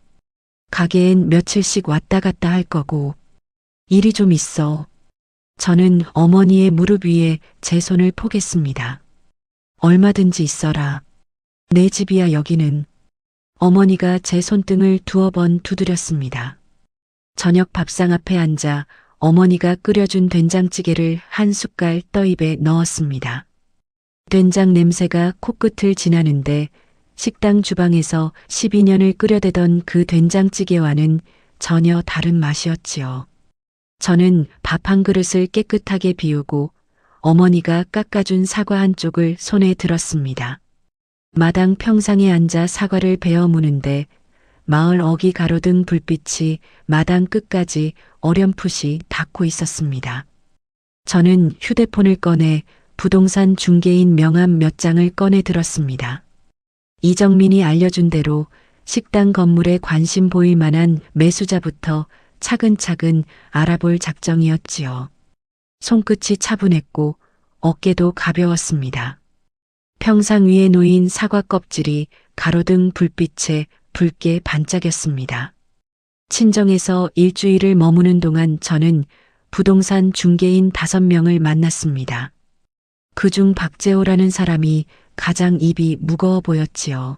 가게엔 며칠씩 왔다 갔다 할 거고. 일이 좀 있어. 저는 어머니의 무릎 위에 제 손을 포겠습니다. 얼마든지 있어라. 내 집이야 여기는. 어머니가 제 손등을 두어 번 두드렸습니다. 저녁 밥상 앞에 앉아 어머니가 끓여준 된장찌개를 한 숟갈 떠입에 넣었습니다. 된장 냄새가 코끝을 지나는데 식당 주방에서 12년을 끓여대던 그 된장찌개와는 전혀 다른 맛이었지요. 저는 밥 한 그릇을 깨끗하게 비우고 어머니가 깎아준 사과 한 쪽을 손에 들었습니다. 마당 평상에 앉아 사과를 베어 무는데 마을 어귀 가로등 불빛이 마당 끝까지 어렴풋이 닿고 있었습니다. 저는 휴대폰을 꺼내 부동산 중개인 명함 몇 장을 꺼내 들었습니다. 이정민이 알려준 대로 식당 건물에 관심 보일 만한 매수자부터 차근차근 알아볼 작정이었지요. 손끝이 차분했고 어깨도 가벼웠습니다. 평상 위에 놓인 사과 껍질이 가로등 불빛에 붉게 반짝였습니다. 친정에서 일주일을 머무는 동안 저는 부동산 중개인 5명을 만났습니다. 그중 박재호라는 사람이 가장 입이 무거워 보였지요.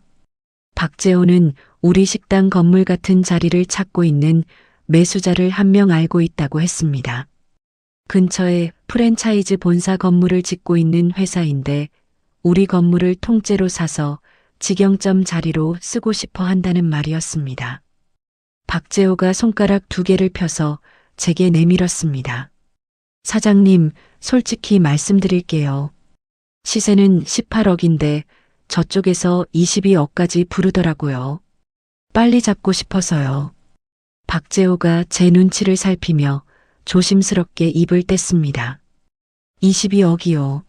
박재호는 우리 식당 건물 같은 자리를 찾고 있는 매수자를 한 명 알고 있다고 했습니다. 근처에 프랜차이즈 본사 건물을 짓고 있는 회사인데 우리 건물을 통째로 사서 직영점 자리로 쓰고 싶어 한다는 말이었습니다. 박재호가 손가락 2개를 펴서 제게 내밀었습니다. 사장님, 솔직히 말씀드릴게요. 시세는 18억인데 저쪽에서 22억까지 부르더라고요. 빨리 잡고 싶어서요. 박재호가 제 눈치를 살피며 조심스럽게 입을 뗐습니다. 22억이요.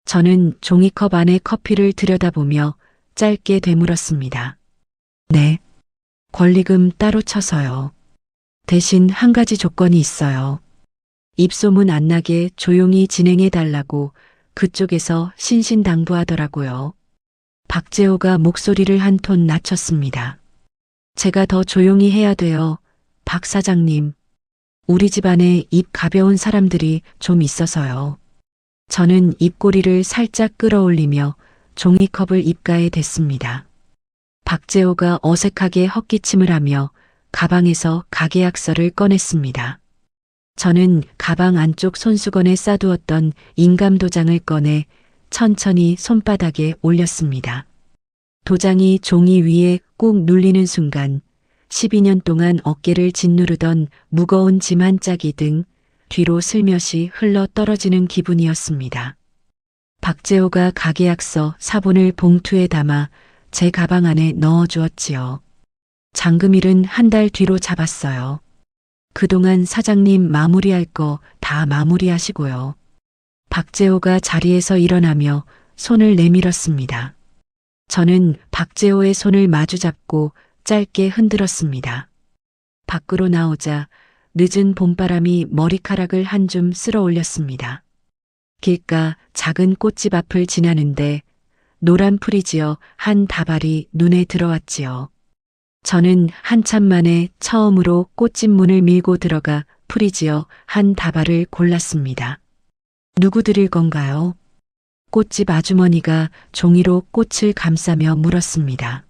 저는 종이컵 안에 커피를 들여다보며 짧게 되물었습니다. 네. 권리금 따로 쳐서요. 대신 한 가지 조건이 있어요. 입소문 안 나게 조용히 진행해 달라고 그쪽에서 신신당부하더라고요. 박재호가 목소리를 한 톤 낮췄습니다. 제가 더 조용히 해야 돼요. 박 사장님. 우리 집안에 입 가벼운 사람들이 좀 있어서요. 저는 입꼬리를 살짝 끌어올리며 종이컵을 입가에 댔습니다. 박재호가 어색하게 헛기침을 하며 가방에서 가계약서를 꺼냈습니다. 저는 가방 안쪽 손수건에 싸두었던 인감도장을 꺼내 천천히 손바닥에 올렸습니다. 도장이 종이 위에 꾹 눌리는 순간 12년 동안 어깨를 짓누르던 무거운 짐 한 짝이 등 뒤로 슬며시 흘러 떨어지는 기분이었습니다. 박재호가 가계약서 사본을 봉투에 담아 제 가방 안에 넣어 주었지요. 잔금일은 한 달 뒤로 잡았어요. 그동안 사장님 마무리할 거 다 마무리하시고요. 박재호가 자리에서 일어나며 손을 내밀었습니다. 저는 박재호의 손을 마주잡고 짧게 흔들었습니다. 밖으로 나오자 늦은 봄바람이 머리카락을 한 줌 쓸어 올렸습니다. 길가 작은 꽃집 앞을 지나는데 노란 프리지어 한 다발이 눈에 들어왔지요. 저는 한참 만에 처음으로 꽃집 문을 밀고 들어가 프리지어 한 다발을 골랐습니다. 누구 드릴 건가요? 꽃집 아주머니가 종이로 꽃을 감싸며 물었습니다.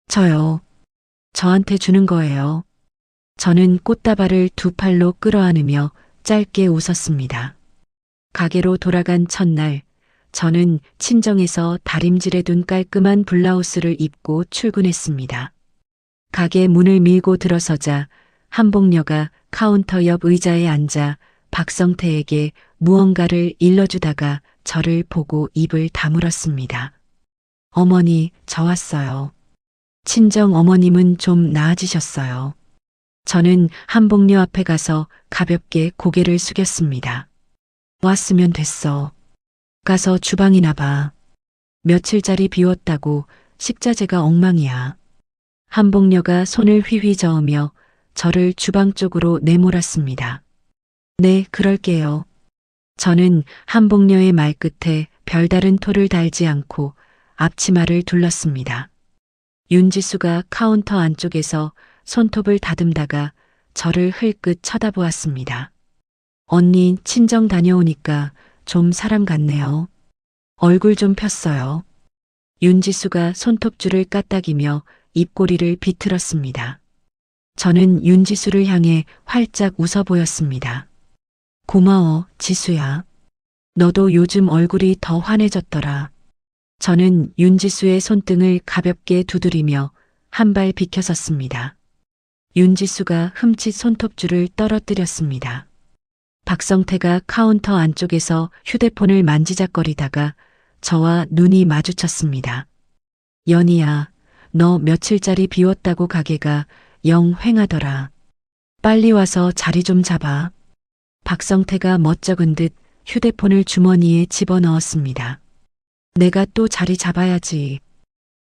저요. 저한테 주는 거예요. 저는 꽃다발을 두 팔로 끌어안으며 짧게 웃었습니다. 가게로 돌아간 첫날, 저는 친정에서 다림질해 둔 깔끔한 블라우스를 입고 출근했습니다. 가게 문을 밀고 들어서자 한복녀가 카운터 옆 의자에 앉아 박성태에게 무언가를 일러주다가 저를 보고 입을 다물었습니다. 어머니, 저 왔어요. 친정 어머님은 좀 나아지셨어요. 저는 한복녀 앞에 가서 가볍게 고개를 숙였습니다. 왔으면 됐어. 가서 주방이나 봐. 며칠짜리 비웠다고 식자재가 엉망이야. 한복녀가 손을 휘휘 저으며 저를 주방 쪽으로 내몰았습니다. 네, 그럴게요. 저는 한복녀의 말끝에 별다른 토를 달지 않고 앞치마를 둘렀습니다. 윤지수가 카운터 안쪽에서 손톱을 다듬다가 저를 흘끗 쳐다보았습니다. 언니 친정 다녀오니까 좀 사람 같네요. 얼굴 좀 폈어요. 윤지수가 손톱줄을 까딱이며 입꼬리를 비틀었습니다. 저는 윤지수를 향해 활짝 웃어 보였습니다. 고마워, 지수야. 너도 요즘 얼굴이 더 환해졌더라. 저는 윤지수의 손등을 가볍게 두드리며 한 발 비켜섰습니다. 윤지수가 흠칫 손톱줄을 떨어뜨렸습니다. 박성태가 카운터 안쪽에서 휴대폰을 만지작거리다가 저와 눈이 마주쳤습니다. 연희야, 너 며칠짜리 비웠다고 가게가 영 휑하더라. 빨리 와서 자리 좀 잡아. 박성태가 멋쩍은 듯 휴대폰을 주머니에 집어넣었습니다. 내가 또 자리 잡아야지.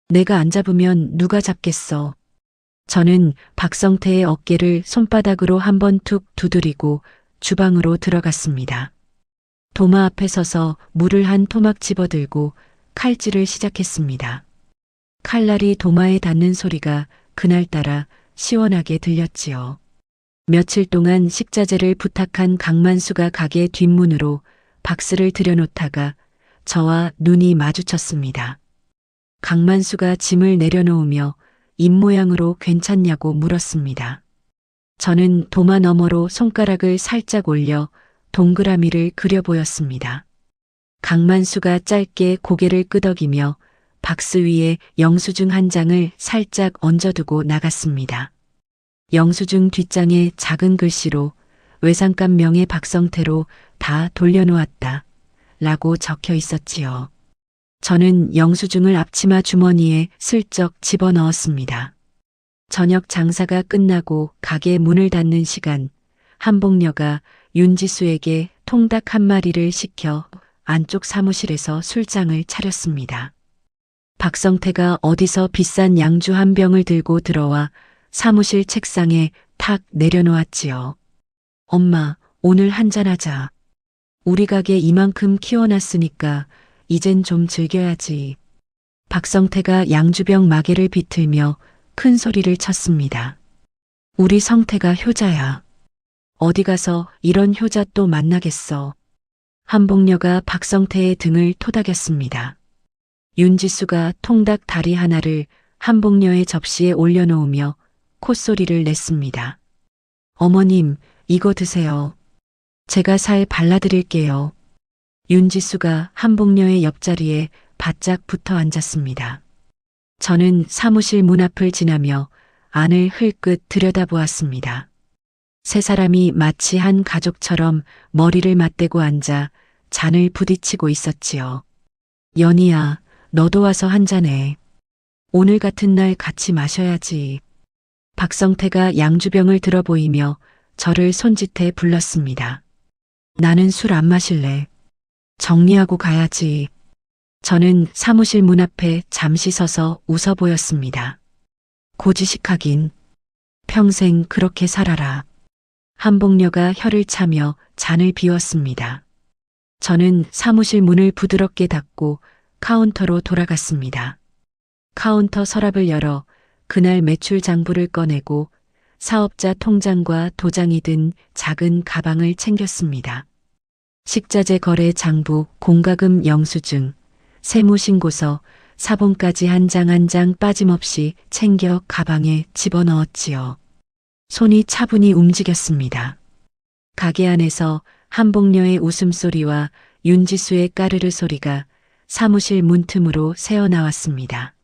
내가 안 잡으면 누가 잡겠어. 저는 박성태의 어깨를 손바닥으로 한번 툭 두드리고 주방으로 들어갔습니다. 도마 앞에 서서 물을 한 토막 집어들고 칼질을 시작했습니다. 칼날이 도마에 닿는 소리가 그날따라 시원하게 들렸지요. 며칠 동안 식자재를 부탁한 강만수가 가게 뒷문으로 박스를 들여놓다가 저와 눈이 마주쳤습니다. 강만수가 짐을 내려놓으며 입모양으로 괜찮냐고 물었습니다. 저는 도마 너머로 손가락을 살짝 올려 동그라미를 그려 보였습니다. 강만수가 짧게 고개를 끄덕이며 박스 위에 영수증 한 장을 살짝 얹어두고 나갔습니다. 영수증 뒷장에 작은 글씨로 외상감 명의 박성태로 다 돌려놓았다 라고 적혀 있었지요. 저는 영수증을 앞치마 주머니에 슬쩍 집어넣었습니다. 저녁 장사가 끝나고 가게 문을 닫는 시간, 한복녀가 윤지수에게 통닭 한 마리를 시켜 안쪽 사무실에서 술장을 차렸습니다. 박성태가 어디서 비싼 양주 한 병을 들고 들어와 사무실 책상에 탁 내려놓았지요. 엄마, 오늘 한잔하자. 우리 가게 이만큼 키워놨으니까 이젠 좀 즐겨야지. 박성태가 양주병 마개를 비틀며 큰 소리를 쳤습니다. 우리 성태가 효자야. 어디 가서 이런 효자 또 만나겠어. 한복녀가 박성태의 등을 토닥였습니다. 윤지수가 통닭 다리 하나를 한복녀의 접시에 올려놓으며 콧소리를 냈습니다. 어머님, 이거 드세요. 제가 살 발라드릴게요. 윤지수가 한복녀의 옆자리에 바짝 붙어 앉았습니다. 저는 사무실 문 앞을 지나며 안을 흘끗 들여다보았습니다. 세 사람이 마치 한 가족처럼 머리를 맞대고 앉아 잔을 부딪히고 있었지요. 연희야, 너도 와서 한잔해. 오늘 같은 날 같이 마셔야지. 박성태가 양주병을 들어 보이며 저를 손짓해 불렀습니다. 나는 술 안 마실래. 정리하고 가야지. 저는 사무실 문 앞에 잠시 서서 웃어 보였습니다. 고지식하긴. 평생 그렇게 살아라. 한복녀가 혀를 차며 잔을 비웠습니다. 저는 사무실 문을 부드럽게 닫고 카운터로 돌아갔습니다. 카운터 서랍을 열어 그날 매출 장부를 꺼내고 사업자 통장과 도장이 든 작은 가방을 챙겼습니다. 식자재 거래 장부, 공과금 영수증, 세무신고서, 사본까지 한 장 한 장 빠짐없이 챙겨 가방에 집어넣었지요. 손이 차분히 움직였습니다. 가게 안에서 한복녀의 웃음소리와 윤지수의 까르르 소리가 사무실 문틈으로 새어나왔습니다.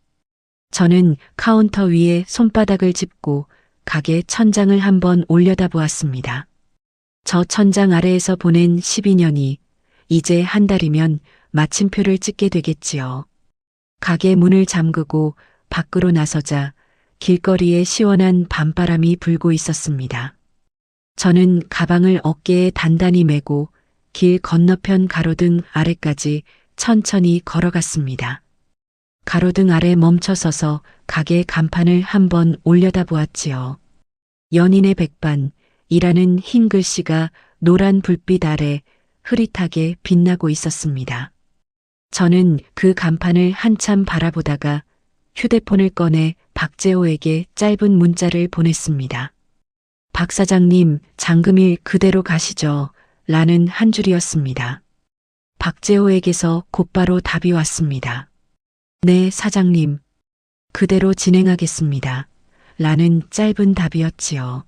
저는 카운터 위에 손바닥을 짚고 가게 천장을 한번 올려다보았습니다. 저 천장 아래에서 보낸 12년이 이제 한 달이면 마침표를 찍게 되겠지요. 가게 문을 잠그고 밖으로 나서자 길거리에 시원한 밤바람이 불고 있었습니다. 저는 가방을 어깨에 단단히 메고 길 건너편 가로등 아래까지 천천히 걸어갔습니다. 가로등 아래 멈춰서서 가게 간판을 한번 올려다보았지요. 연인의 백반이라는 흰 글씨가 노란 불빛 아래 흐릿하게 빛나고 있었습니다. 저는 그 간판을 한참 바라보다가 휴대폰을 꺼내 박재호에게 짧은 문자를 보냈습니다. 박 사장님, 잔금일 그대로 가시죠. 라는 한 줄이었습니다. 박재호에게서 곧바로 답이 왔습니다. 네, 사장님. 그대로 진행하겠습니다. 라는 짧은 답이었지요.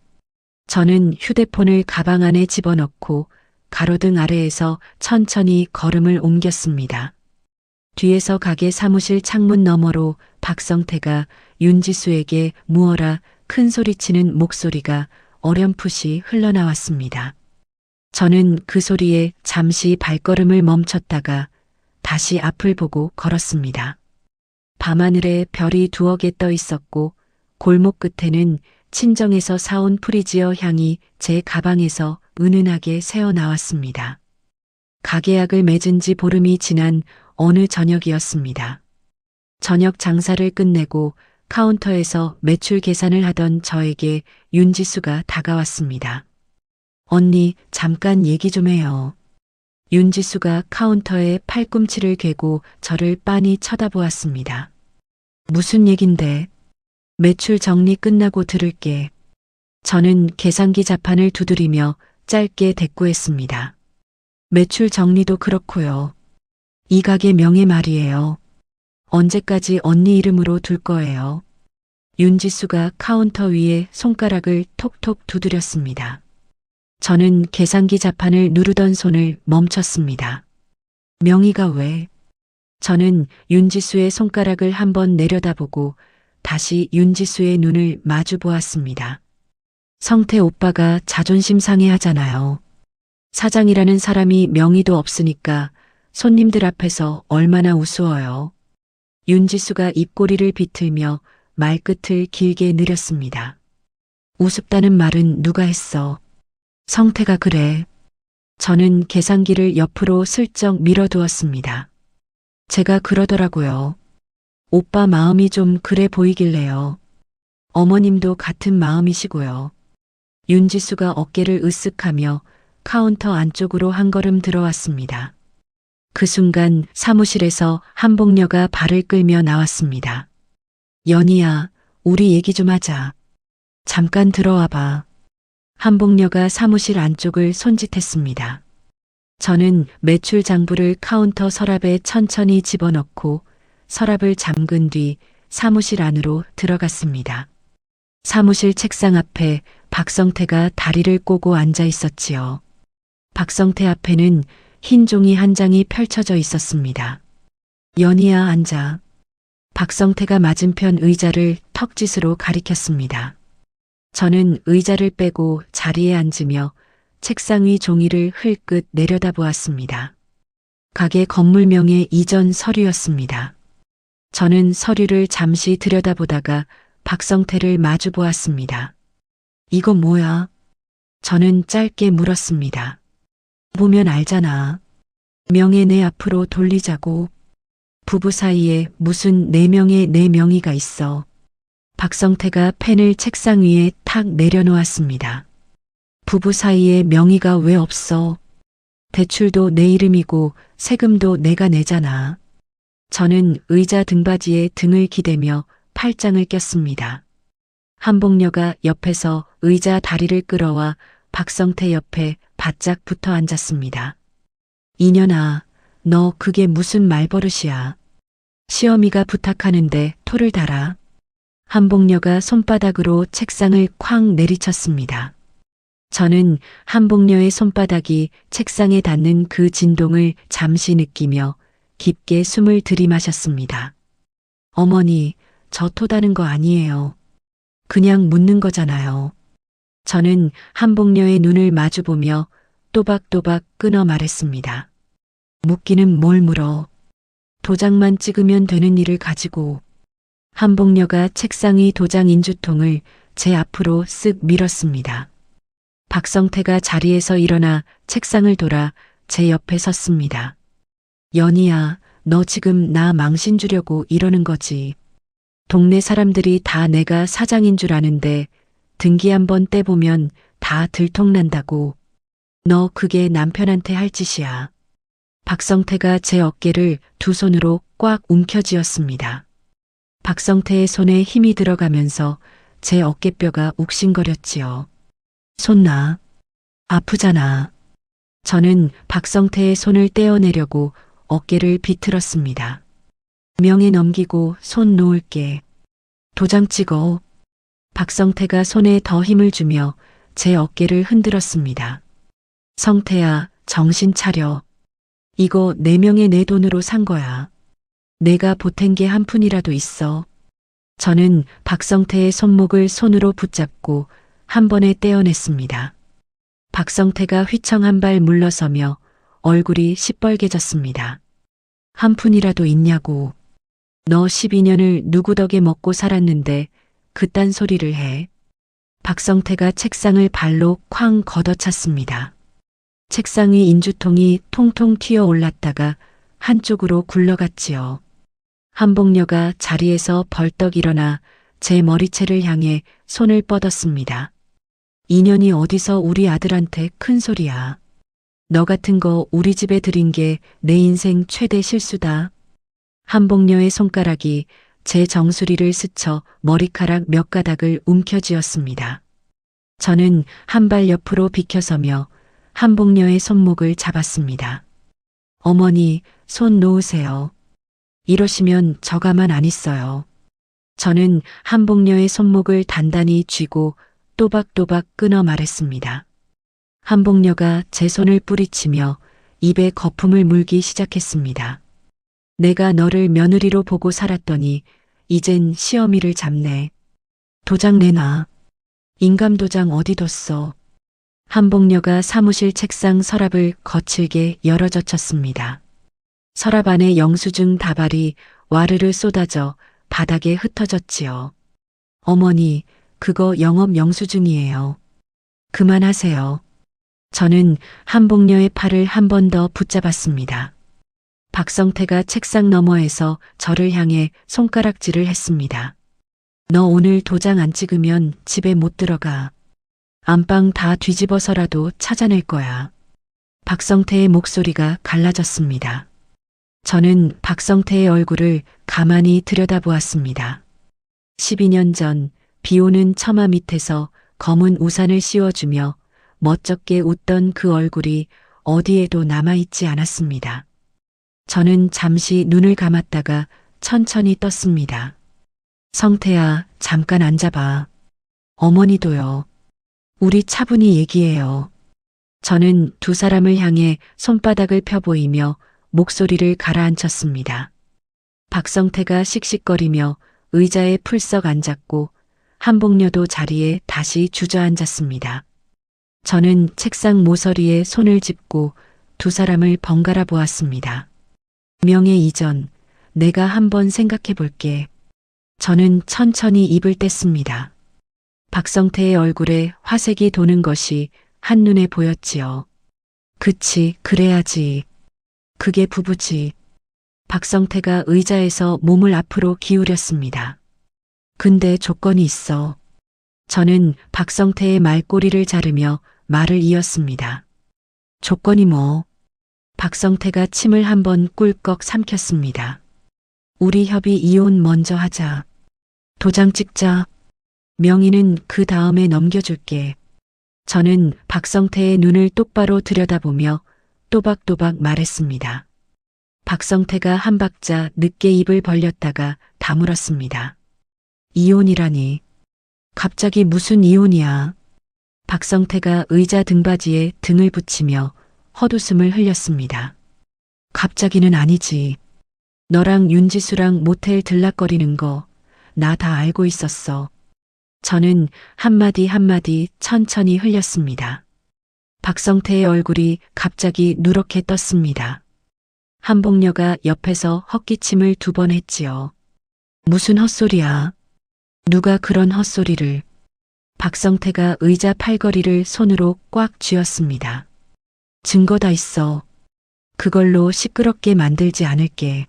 저는 휴대폰을 가방 안에 집어넣고 가로등 아래에서 천천히 걸음을 옮겼습니다. 뒤에서 가게 사무실 창문 너머로 박성태가 윤지수에게 무어라 큰 소리치는 목소리가 어렴풋이 흘러나왔습니다. 저는 그 소리에 잠시 발걸음을 멈췄다가 다시 앞을 보고 걸었습니다. 밤하늘에 별이 두어 개 떠 있었고 골목 끝에는 친정에서 사온 프리지어 향이 제 가방에서 은은하게 새어나왔습니다. 가계약을 맺은 지 보름이 지난 어느 저녁이었습니다. 저녁 장사를 끝내고 카운터에서 매출 계산을 하던 저에게 윤지수가 다가왔습니다. 언니, 잠깐 얘기 좀 해요. 윤지수가 카운터에 팔꿈치를 괴고 저를 빤히 쳐다보았습니다. 무슨 얘긴데? 매출 정리 끝나고 들을게. 저는 계산기 자판을 두드리며 짧게 대꾸했습니다. 매출 정리도 그렇고요. 이 가게 명의 말이에요. 언제까지 언니 이름으로 둘 거예요? 윤지수가 카운터 위에 손가락을 톡톡 두드렸습니다. 저는 계산기 자판을 누르던 손을 멈췄습니다. 명의가 왜? 저는 윤지수의 손가락을 한번 내려다보고 다시 윤지수의 눈을 마주 보았습니다. 성태 오빠가 자존심 상해하잖아요. 사장이라는 사람이 명의도 없으니까 손님들 앞에서 얼마나 우스워요. 윤지수가 입꼬리를 비틀며 말끝을 길게 느렸습니다. 우습다는 말은 누가 했어? 성태가 그래. 저는 계산기를 옆으로 슬쩍 밀어두었습니다. 제가 그러더라고요. 오빠 마음이 좀 그래 보이길래요. 어머님도 같은 마음이시고요. 윤지수가 어깨를 으쓱하며 카운터 안쪽으로 한 걸음 들어왔습니다. 그 순간 사무실에서 한복녀가 발을 끌며 나왔습니다. 연희야, 우리 얘기 좀 하자. 잠깐 들어와 봐. 한복녀가 사무실 안쪽을 손짓했습니다. 저는 매출 장부를 카운터 서랍에 천천히 집어넣고 서랍을 잠근 뒤 사무실 안으로 들어갔습니다. 사무실 책상 앞에 박성태가 다리를 꼬고 앉아 있었지요. 박성태 앞에는 흰 종이 한 장이 펼쳐져 있었습니다. 연희야, 앉아. 박성태가 맞은편 의자를 턱짓으로 가리켰습니다. 저는 의자를 빼고 자리에 앉으며 책상 위 종이를 흘끗 내려다보았습니다. 가게 건물명의 이전 서류였습니다. 저는 서류를 잠시 들여다보다가 박성태를 마주 보았습니다. 이거 뭐야? 저는 짧게 물었습니다. 보면 알잖아. 명예 내 앞으로 돌리자고. 부부 사이에 무슨 네 명의 네 명의가 있어. 박성태가 펜을 책상 위에 탁 내려놓았습니다. 부부 사이에 명의가 왜 없어? 대출도 내 이름이고 세금도 내가 내잖아. 저는 의자 등받이에 등을 기대며 팔짱을 꼈습니다. 한복녀가 옆에서 의자 다리를 끌어와 박성태 옆에 바짝 붙어 앉았습니다. 이년아, 너 그게 무슨 말버릇이야. 시어미가 부탁하는데 토를 달아. 한복녀가 손바닥으로 책상을 쾅 내리쳤습니다. 저는 한복녀의 손바닥이 책상에 닿는 그 진동을 잠시 느끼며 깊게 숨을 들이마셨습니다. 어머니, 저 토다는 거 아니에요. 그냥 묻는 거잖아요. 저는 한복녀의 눈을 마주보며 또박또박 끊어 말했습니다. 묻기는 뭘 물어. 도장만 찍으면 되는 일을 가지고. 한복녀가 책상 위 도장 인주통을 제 앞으로 쓱 밀었습니다. 박성태가 자리에서 일어나 책상을 돌아 제 옆에 섰습니다. 연희야, 너 지금 나 망신 주려고 이러는 거지. 동네 사람들이 다 내가 사장인 줄 아는데 등기 한번 떼보면 다 들통난다고. 너 그게 남편한테 할 짓이야. 박성태가 제 어깨를 두 손으로 꽉 움켜쥐었습니다. 박성태의 손에 힘이 들어가면서 제 어깨뼈가 욱신거렸지요. 손 놔. 아프잖아. 저는 박성태의 손을 떼어내려고 어깨를 비틀었습니다. 명예 넘기고 손 놓을게. 도장 찍어. 박성태가 손에 더 힘을 주며 제 어깨를 흔들었습니다. 성태야, 정신 차려. 이거 네 명의 내 돈으로 산 거야. 내가 보탠 게 한 푼이라도 있어. 저는 박성태의 손목을 손으로 붙잡고 한 번에 떼어냈습니다. 박성태가 휘청 한 발 물러서며 얼굴이 시뻘개졌습니다. 한 푼이라도 있냐고. 너 12년을 누구 덕에 먹고 살았는데 그딴 소리를 해. 박성태가 책상을 발로 쾅 걷어찼습니다. 책상 위 인주통이 통통 튀어 올랐다가 한쪽으로 굴러갔지요. 한복녀가 자리에서 벌떡 일어나 제 머리채를 향해 손을 뻗었습니다. 인연이 어디서 우리 아들한테 큰 소리야. 너 같은 거 우리 집에 들인 게 내 인생 최대 실수다. 한복녀의 손가락이 제 정수리를 스쳐 머리카락 몇 가닥을 움켜쥐었습니다. 저는 한 발 옆으로 비켜서며 한복녀의 손목을 잡았습니다. 어머니, 손 놓으세요. 이러시면 저 가만 안 있어요. 저는 한복녀의 손목을 단단히 쥐고 또박또박 끊어 말했습니다. 한복녀가 제 손을 뿌리치며 입에 거품을 물기 시작했습니다. 내가 너를 며느리로 보고 살았더니 이젠 시어미를 잡네. 도장 내놔. 인감도장 어디 뒀어? 한복녀가 사무실 책상 서랍을 거칠게 열어젖혔습니다. 서랍 안에 영수증 다발이 와르르 쏟아져 바닥에 흩어졌지요. 어머니, 그거 영업 영수증이에요. 그만하세요. 저는 한복녀의 팔을 한 번 더 붙잡았습니다. 박성태가 책상 너머에서 저를 향해 손가락질을 했습니다. 너 오늘 도장 안 찍으면 집에 못 들어가. 안방 다 뒤집어서라도 찾아낼 거야. 박성태의 목소리가 갈라졌습니다. 저는 박성태의 얼굴을 가만히 들여다보았습니다. 12년 전 비 오는 처마 밑에서 검은 우산을 씌워주며 멋쩍게 웃던 그 얼굴이 어디에도 남아있지 않았습니다. 저는 잠시 눈을 감았다가 천천히 떴습니다. 성태야, 잠깐 앉아봐. 어머니도요. 우리 차분히 얘기해요. 저는 두 사람을 향해 손바닥을 펴보이며 목소리를 가라앉혔습니다. 박성태가 씩씩거리며 의자에 풀썩 앉았고 한복녀도 자리에 다시 주저앉았습니다. 저는 책상 모서리에 손을 짚고 두 사람을 번갈아 보았습니다. 명예 이전, 내가 한번 생각해 볼게. 저는 천천히 입을 뗐습니다. 박성태의 얼굴에 화색이 도는 것이 한눈에 보였지요. 그치, 그래야지. 그게 부부지. 박성태가 의자에서 몸을 앞으로 기울였습니다. 근데 조건이 있어. 저는 박성태의 말꼬리를 자르며 말을 이었습니다. 조건이 뭐? 박성태가 침을 한번 꿀꺽 삼켰습니다. 우리 협의 이혼 먼저 하자. 도장 찍자. 명의는 그 다음에 넘겨줄게. 저는 박성태의 눈을 똑바로 들여다보며 또박또박 말했습니다. 박성태가 한 박자 늦게 입을 벌렸다가 다물었습니다. 이혼이라니. 갑자기 무슨 이혼이야. 박성태가 의자 등받이에 등을 붙이며 헛웃음을 흘렸습니다. 갑자기는 아니지. 너랑 윤지수랑 모텔 들락거리는 거 나 다 알고 있었어. 저는 한마디 한마디 천천히 흘렸습니다. 박성태의 얼굴이 갑자기 누렇게 떴습니다. 한복녀가 옆에서 헛기침을 2번 했지요. 무슨 헛소리야. 누가 그런 헛소리를. 박성태가 의자 팔걸이를 손으로 꽉 쥐었습니다. 증거 다 있어. 그걸로 시끄럽게 만들지 않을게.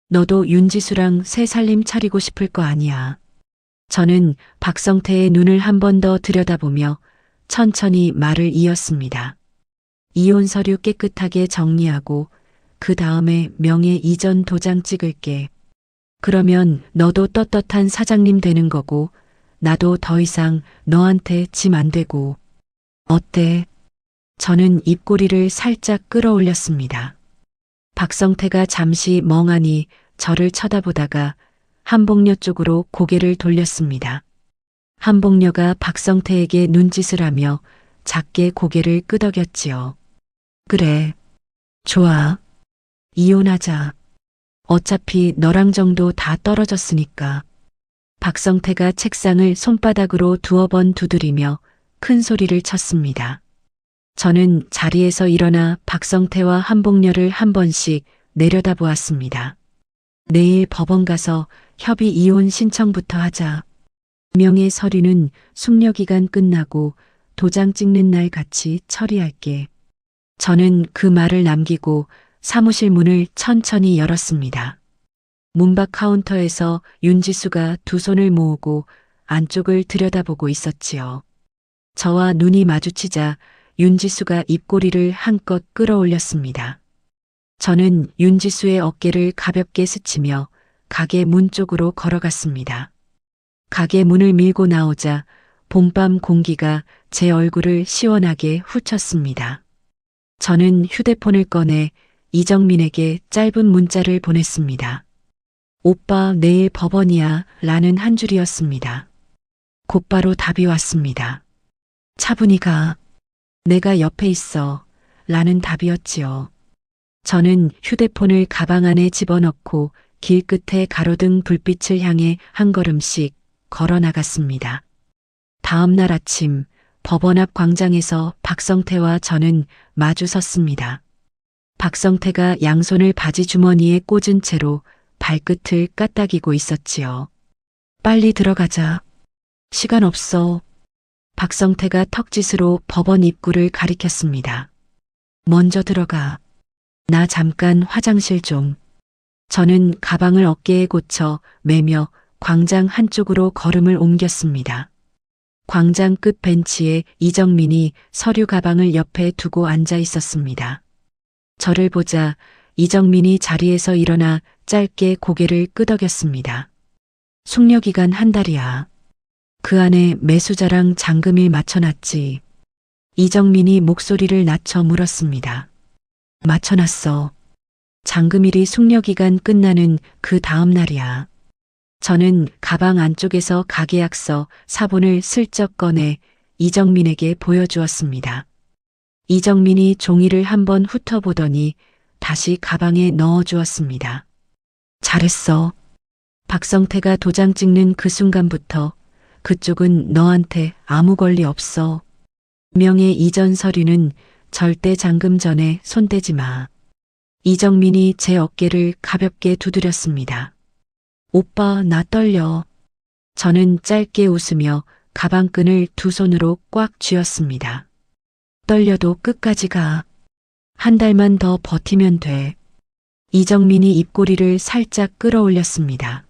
너도 윤지수랑 새 살림 차리고 싶을 거 아니야. 저는 박성태의 눈을 한 번 더 들여다보며 천천히 말을 이었습니다. 이혼 서류 깨끗하게 정리하고 그 다음에 명예 이전 도장 찍을게. 그러면 너도 떳떳한 사장님 되는 거고 나도 더 이상 너한테 짐 안 되고. 어때? 저는 입꼬리를 살짝 끌어올렸습니다. 박성태가 잠시 멍하니 저를 쳐다보다가 한복녀 쪽으로 고개를 돌렸습니다. 한복녀가 박성태에게 눈짓을 하며 작게 고개를 끄덕였지요. 그래. 좋아. 이혼하자. 어차피 너랑 정도 다 떨어졌으니까. 박성태가 책상을 손바닥으로 2번 두드리며 큰 소리를 쳤습니다. 저는 자리에서 일어나 박성태와 한복녀를 한 번씩 내려다보았습니다. 내일 법원 가서 협의 이혼 신청부터 하자. 명예 서류는 숙려기간 끝나고 도장 찍는 날 같이 처리할게. 저는 그 말을 남기고 사무실 문을 천천히 열었습니다. 문밖 카운터에서 윤지수가 2 손을 모으고 안쪽을 들여다보고 있었지요. 저와 눈이 마주치자 윤지수가 입꼬리를 한껏 끌어올렸습니다. 저는 윤지수의 어깨를 가볍게 스치며 가게 문 쪽으로 걸어갔습니다. 가게 문을 밀고 나오자 봄밤 공기가 제 얼굴을 시원하게 후쳤습니다. 저는 휴대폰을 꺼내 이정민에게 짧은 문자를 보냈습니다. 오빠 내일 법원이야 라는 한 줄이었습니다. 곧바로 답이 왔습니다. 차분히 가. 내가 옆에 있어 라는 답이었지요. 저는 휴대폰을 가방 안에 집어넣고 길끝에 가로등 불빛을 향해 한 걸음씩 걸어 나갔습니다. 다음 날 아침 법원 앞 광장에서 박성태와 저는 마주 섰습니다. 박성태가 양손을 바지 주머니에 꽂은 채로 발끝을 까딱이고 있었지요. 빨리 들어가자. 시간 없어. 박성태가 턱짓으로 법원 입구를 가리켰습니다. 먼저 들어가. 나 잠깐 화장실 좀. 저는 가방을 어깨에 고쳐 매며 광장 한쪽으로 걸음을 옮겼습니다. 광장 끝 벤치에 이정민이 서류 가방을 옆에 두고 앉아 있었습니다. 저를 보자 이정민이 자리에서 일어나 짧게 고개를 끄덕였습니다. 숙려기간 1달이야. 그 안에 매수자랑 잔금일 맞춰놨지. 이정민이 목소리를 낮춰 물었습니다. 맞춰놨어. 잔금일이 숙려기간 끝나는 그 다음 날이야. 저는 가방 안쪽에서 가계약서 사본을 슬쩍 꺼내 이정민에게 보여주었습니다. 이정민이 종이를 한번 훑어보더니 다시 가방에 넣어주었습니다. 잘했어. 박성태가 도장 찍는 그 순간부터 그쪽은 너한테 아무 권리 없어. 명예 이전 서류는 절대 잔금 전에 손대지 마. 이정민이 제 어깨를 가볍게 두드렸습니다. 오빠, 나 떨려. 저는 짧게 웃으며 가방끈을 두 손으로 꽉 쥐었습니다. 떨려도 끝까지 가. 한 달만 더 버티면 돼. 이정민이 입꼬리를 살짝 끌어올렸습니다.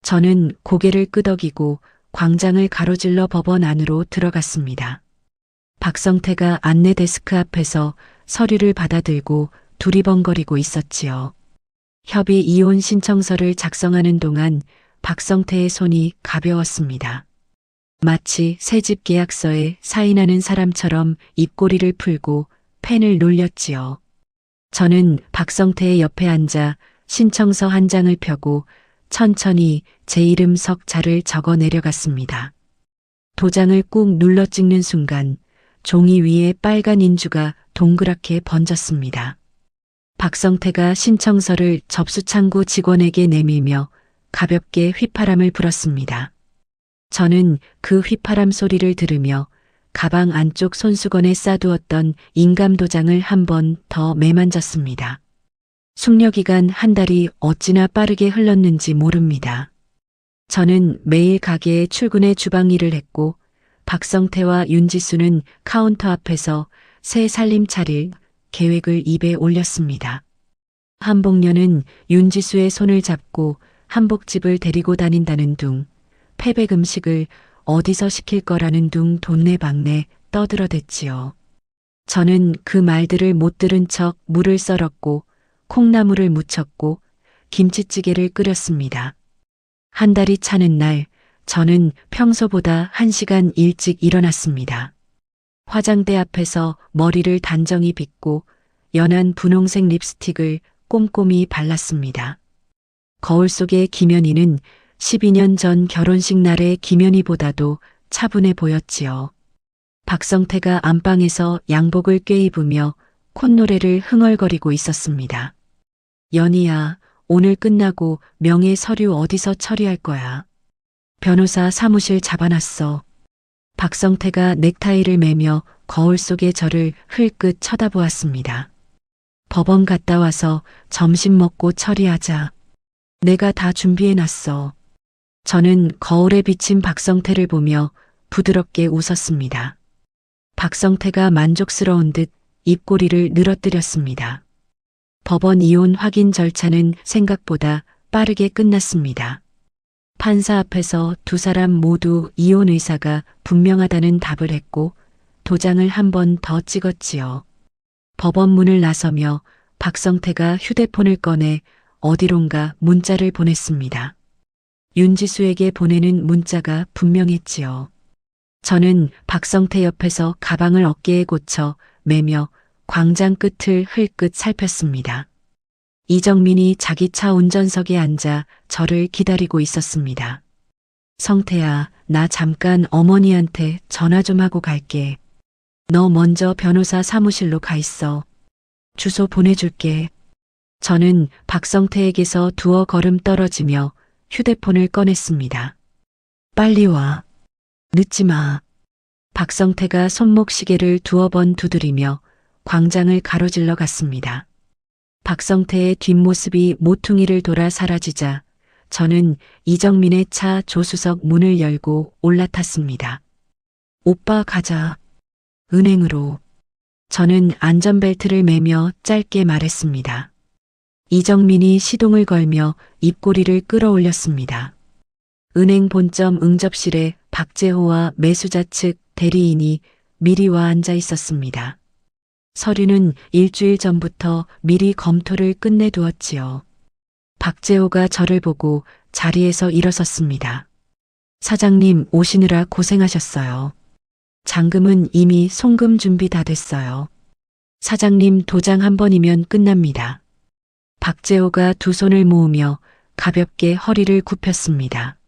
저는 고개를 끄덕이고 광장을 가로질러 법원 안으로 들어갔습니다. 박성태가 안내 데스크 앞에서 서류를 받아들고 두리번거리고 있었지요. 협의 이혼 신청서를 작성하는 동안 박성태의 손이 가벼웠습니다. 마치 새집 계약서에 사인하는 사람처럼 입꼬리를 풀고 펜을 놀렸지요. 저는 박성태의 옆에 앉아 신청서 한 장을 펴고 천천히 제 이름 석자를 적어 내려갔습니다. 도장을 꾹 눌러 찍는 순간 종이 위에 빨간 인주가 동그랗게 번졌습니다. 박성태가 신청서를 접수창구 직원에게 내밀며 가볍게 휘파람을 불었습니다. 저는 그 휘파람 소리를 들으며 가방 안쪽 손수건에 싸두었던 인감도장을 한 번 더 매만졌습니다. 숙려기간 한 달이 어찌나 빠르게 흘렀는지 모릅니다. 저는 매일 가게에 출근해 주방 일을 했고 박성태와 윤지수는 카운터 앞에서 새 살림 차릴 계획을 입에 올렸습니다. 한복녀는 윤지수의 손을 잡고 한복집을 데리고 다닌다는 둥, 패백 음식을 어디서 시킬 거라는 둥 돈내방내 떠들어댔지요. 저는 그 말들을 못 들은 척 물을 썰었고 콩나물을 무쳤고 김치찌개를 끓였습니다. 한 달이 차는 날 저는 평소보다 1시간 일찍 일어났습니다. 화장대 앞에서 머리를 단정히 빗고 연한 분홍색 립스틱을 꼼꼼히 발랐습니다. 거울 속의 김연희는 12년 전 결혼식 날의 김연희보다도 차분해 보였지요. 박성태가 안방에서 양복을 꿰입으며 콧노래를 흥얼거리고 있었습니다. 연희야, 오늘 끝나고 명예 서류 어디서 처리할 거야? 변호사 사무실 잡아놨어. 박성태가 넥타이를 매며 거울 속의 저를 흘끗 쳐다보았습니다. 법원 갔다 와서 점심 먹고 처리하자. 내가 다 준비해놨어. 저는 거울에 비친 박성태를 보며 부드럽게 웃었습니다. 박성태가 만족스러운 듯 입꼬리를 늘어뜨렸습니다. 법원 이혼 확인 절차는 생각보다 빠르게 끝났습니다. 판사 앞에서 두 사람 모두 이혼 의사가 분명하다는 답을 했고 도장을 한 번 더 찍었지요. 법원 문을 나서며 박성태가 휴대폰을 꺼내 어디론가 문자를 보냈습니다. 윤지수에게 보내는 문자가 분명했지요. 저는 박성태 옆에서 가방을 어깨에 고쳐 매며 광장 끝을 흘끗 살폈습니다. 이정민이 자기 차 운전석에 앉아 저를 기다리고 있었습니다. 성태야, 나 잠깐 어머니한테 전화 좀 하고 갈게. 너 먼저 변호사 사무실로 가 있어. 주소 보내줄게. 저는 박성태에게서 두어 걸음 떨어지며 휴대폰을 꺼냈습니다. 빨리 와. 늦지 마. 박성태가 손목시계를 두어 번 두드리며 광장을 가로질러 갔습니다. 박성태의 뒷모습이 모퉁이를 돌아 사라지자 저는 이정민의 차 조수석 문을 열고 올라탔습니다. 오빠 가자. 은행으로. 저는 안전벨트를 매며 짧게 말했습니다. 이정민이 시동을 걸며 입꼬리를 끌어올렸습니다. 은행 본점 응접실에 박재호와 매수자 측 대리인이 미리 와 앉아 있었습니다. 서류는 일주일 전부터 미리 검토를 끝내두었지요. 박재호가 저를 보고 자리에서 일어섰습니다. 사장님 오시느라 고생하셨어요. 잔금은 이미 송금 준비 다 됐어요. 사장님 도장 한 번이면 끝납니다. 박재호가 두 손을 모으며 가볍게 허리를 굽혔습니다.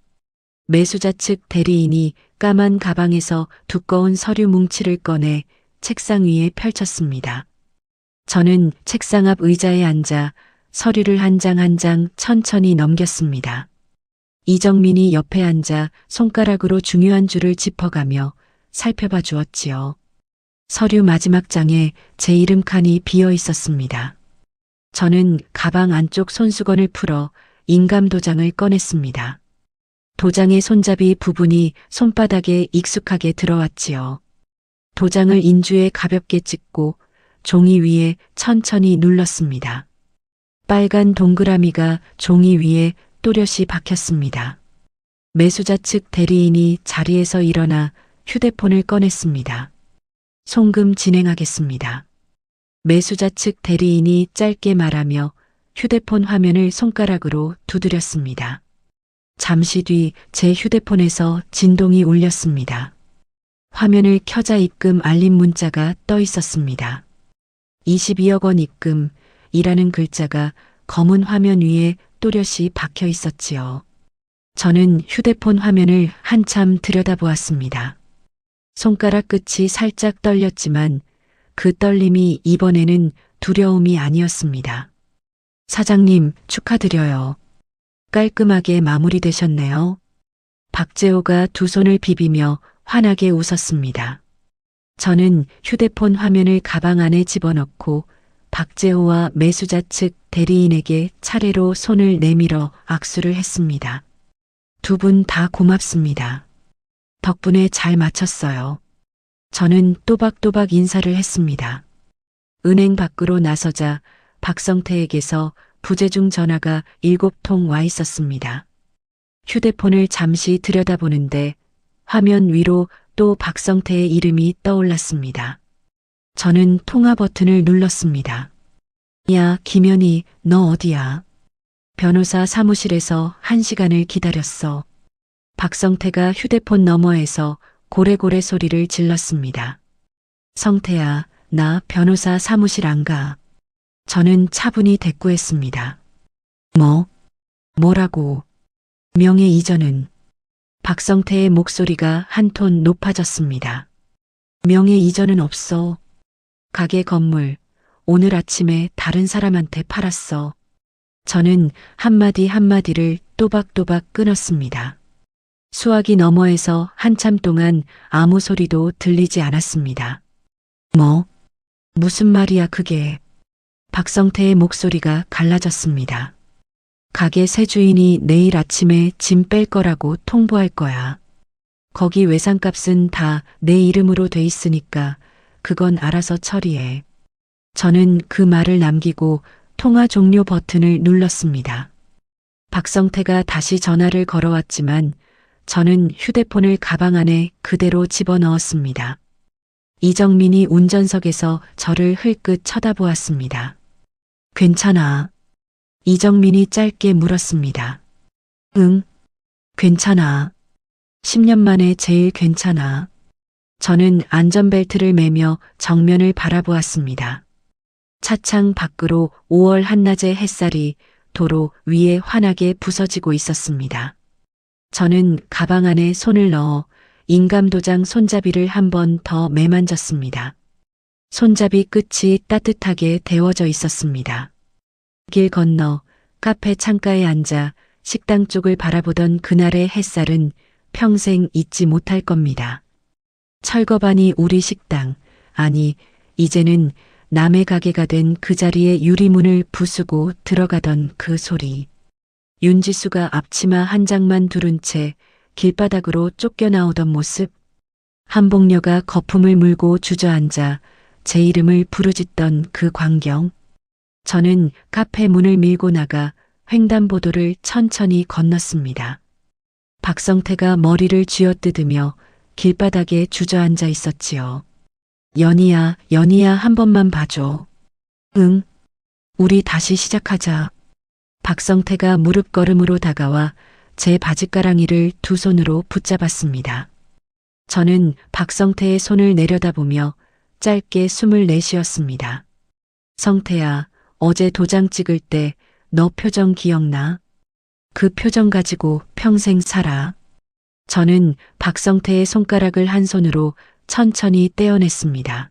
매수자 측 대리인이 까만 가방에서 두꺼운 서류 뭉치를 꺼내 책상 위에 펼쳤습니다. 저는 책상 앞 의자에 앉아 서류를 한 장 한 장 천천히 넘겼습니다. 이정민이 옆에 앉아 손가락으로 중요한 줄을 짚어가며 살펴봐 주었지요. 서류 마지막 장에 제 이름 칸이 비어 있었습니다. 저는 가방 안쪽 손수건을 풀어 인감 도장을 꺼냈습니다. 도장의 손잡이 부분이 손바닥에 익숙하게 들어왔지요. 도장을 인주에 가볍게 찍고 종이 위에 천천히 눌렀습니다. 빨간 동그라미가 종이 위에 또렷이 박혔습니다. 매수자 측 대리인이 자리에서 일어나 휴대폰을 꺼냈습니다. 송금 진행하겠습니다. 매수자 측 대리인이 짧게 말하며 휴대폰 화면을 손가락으로 두드렸습니다. 잠시 뒤 제 휴대폰에서 진동이 울렸습니다. 화면을 켜자 입금 알림 문자가 떠 있었습니다. 22억 원 입금이라는 글자가 검은 화면 위에 또렷이 박혀 있었지요. 저는 휴대폰 화면을 한참 들여다보았습니다. 손가락 끝이 살짝 떨렸지만 그 떨림이 이번에는 두려움이 아니었습니다. 사장님, 축하드려요. 깔끔하게 마무리되셨네요. 박재호가 두 손을 비비며 환하게 웃었습니다. 저는 휴대폰 화면을 가방 안에 집어넣고 박재호와 매수자 측 대리인에게 차례로 손을 내밀어 악수를 했습니다. 두 분 다 고맙습니다. 덕분에 잘 마쳤어요. 저는 또박또박 인사를 했습니다. 은행 밖으로 나서자 박성태에게서 부재중 전화가 7통 와 있었습니다. 휴대폰을 잠시 들여다보는데 화면 위로 또 박성태의 이름이 떠올랐습니다. 저는 통화 버튼을 눌렀습니다. 야, 김연희, 너 어디야? 변호사 사무실에서 1시간을 기다렸어. 박성태가 휴대폰 너머에서 고래고래 소리를 질렀습니다. 성태야, 나 변호사 사무실 안 가. 저는 차분히 대꾸했습니다. 뭐라고? 명예 이전은? 박성태의 목소리가 한 톤 높아졌습니다. 명예 이전은 없어. 가게 건물, 오늘 아침에 다른 사람한테 팔았어. 저는 한마디 한마디를 또박또박 끊었습니다. 수화기 너머에서 한참 동안 아무 소리도 들리지 않았습니다. 무슨 말이야 그게? 박성태의 목소리가 갈라졌습니다. 가게 새 주인이 내일 아침에 짐 뺄 거라고 통보할 거야. 거기 외상값은 다 내 이름으로 돼 있으니까 그건 알아서 처리해. 저는 그 말을 남기고 통화 종료 버튼을 눌렀습니다. 박성태가 다시 전화를 걸어왔지만 저는 휴대폰을 가방 안에 그대로 집어넣었습니다. 이정민이 운전석에서 저를 흘끗 쳐다보았습니다. 괜찮아? 이정민이 짧게 물었습니다. 응, 괜찮아. 10년 만에 제일 괜찮아. 저는 안전벨트를 매며 정면을 바라보았습니다. 차창 밖으로 5월 한낮의 햇살이 도로 위에 환하게 부서지고 있었습니다. 저는 가방 안에 손을 넣어 인감도장 손잡이를 한 번 더 매만졌습니다. 손잡이 끝이 따뜻하게 데워져 있었습니다. 길 건너 카페 창가에 앉아 식당 쪽을 바라보던 그날의 햇살은 평생 잊지 못할 겁니다. 철거반이 우리 식당, 아니 이제는 남의 가게가 된 그 자리에 유리문을 부수고 들어가던 그 소리. 윤지수가 앞치마 한 장만 두른 채 길바닥으로 쫓겨나오던 모습. 한복녀가 거품을 물고 주저앉아 제 이름을 부르짖던 그 광경. 저는 카페 문을 밀고 나가 횡단보도를 천천히 건넜습니다. 박성태가 머리를 쥐어뜯으며 길바닥에 주저앉아 있었지요. 연희야, 연희야 한 번만 봐줘. 응, 우리 다시 시작하자. 박성태가 무릎걸음으로 다가와 제 바짓가랑이를 두 손으로 붙잡았습니다. 저는 박성태의 손을 내려다보며 짧게 숨을 내쉬었습니다. 성태야, 어제 도장 찍을 때 너 표정 기억나? 그 표정 가지고 평생 살아. 저는 박성태의 손가락을 한 손으로 천천히 떼어냈습니다.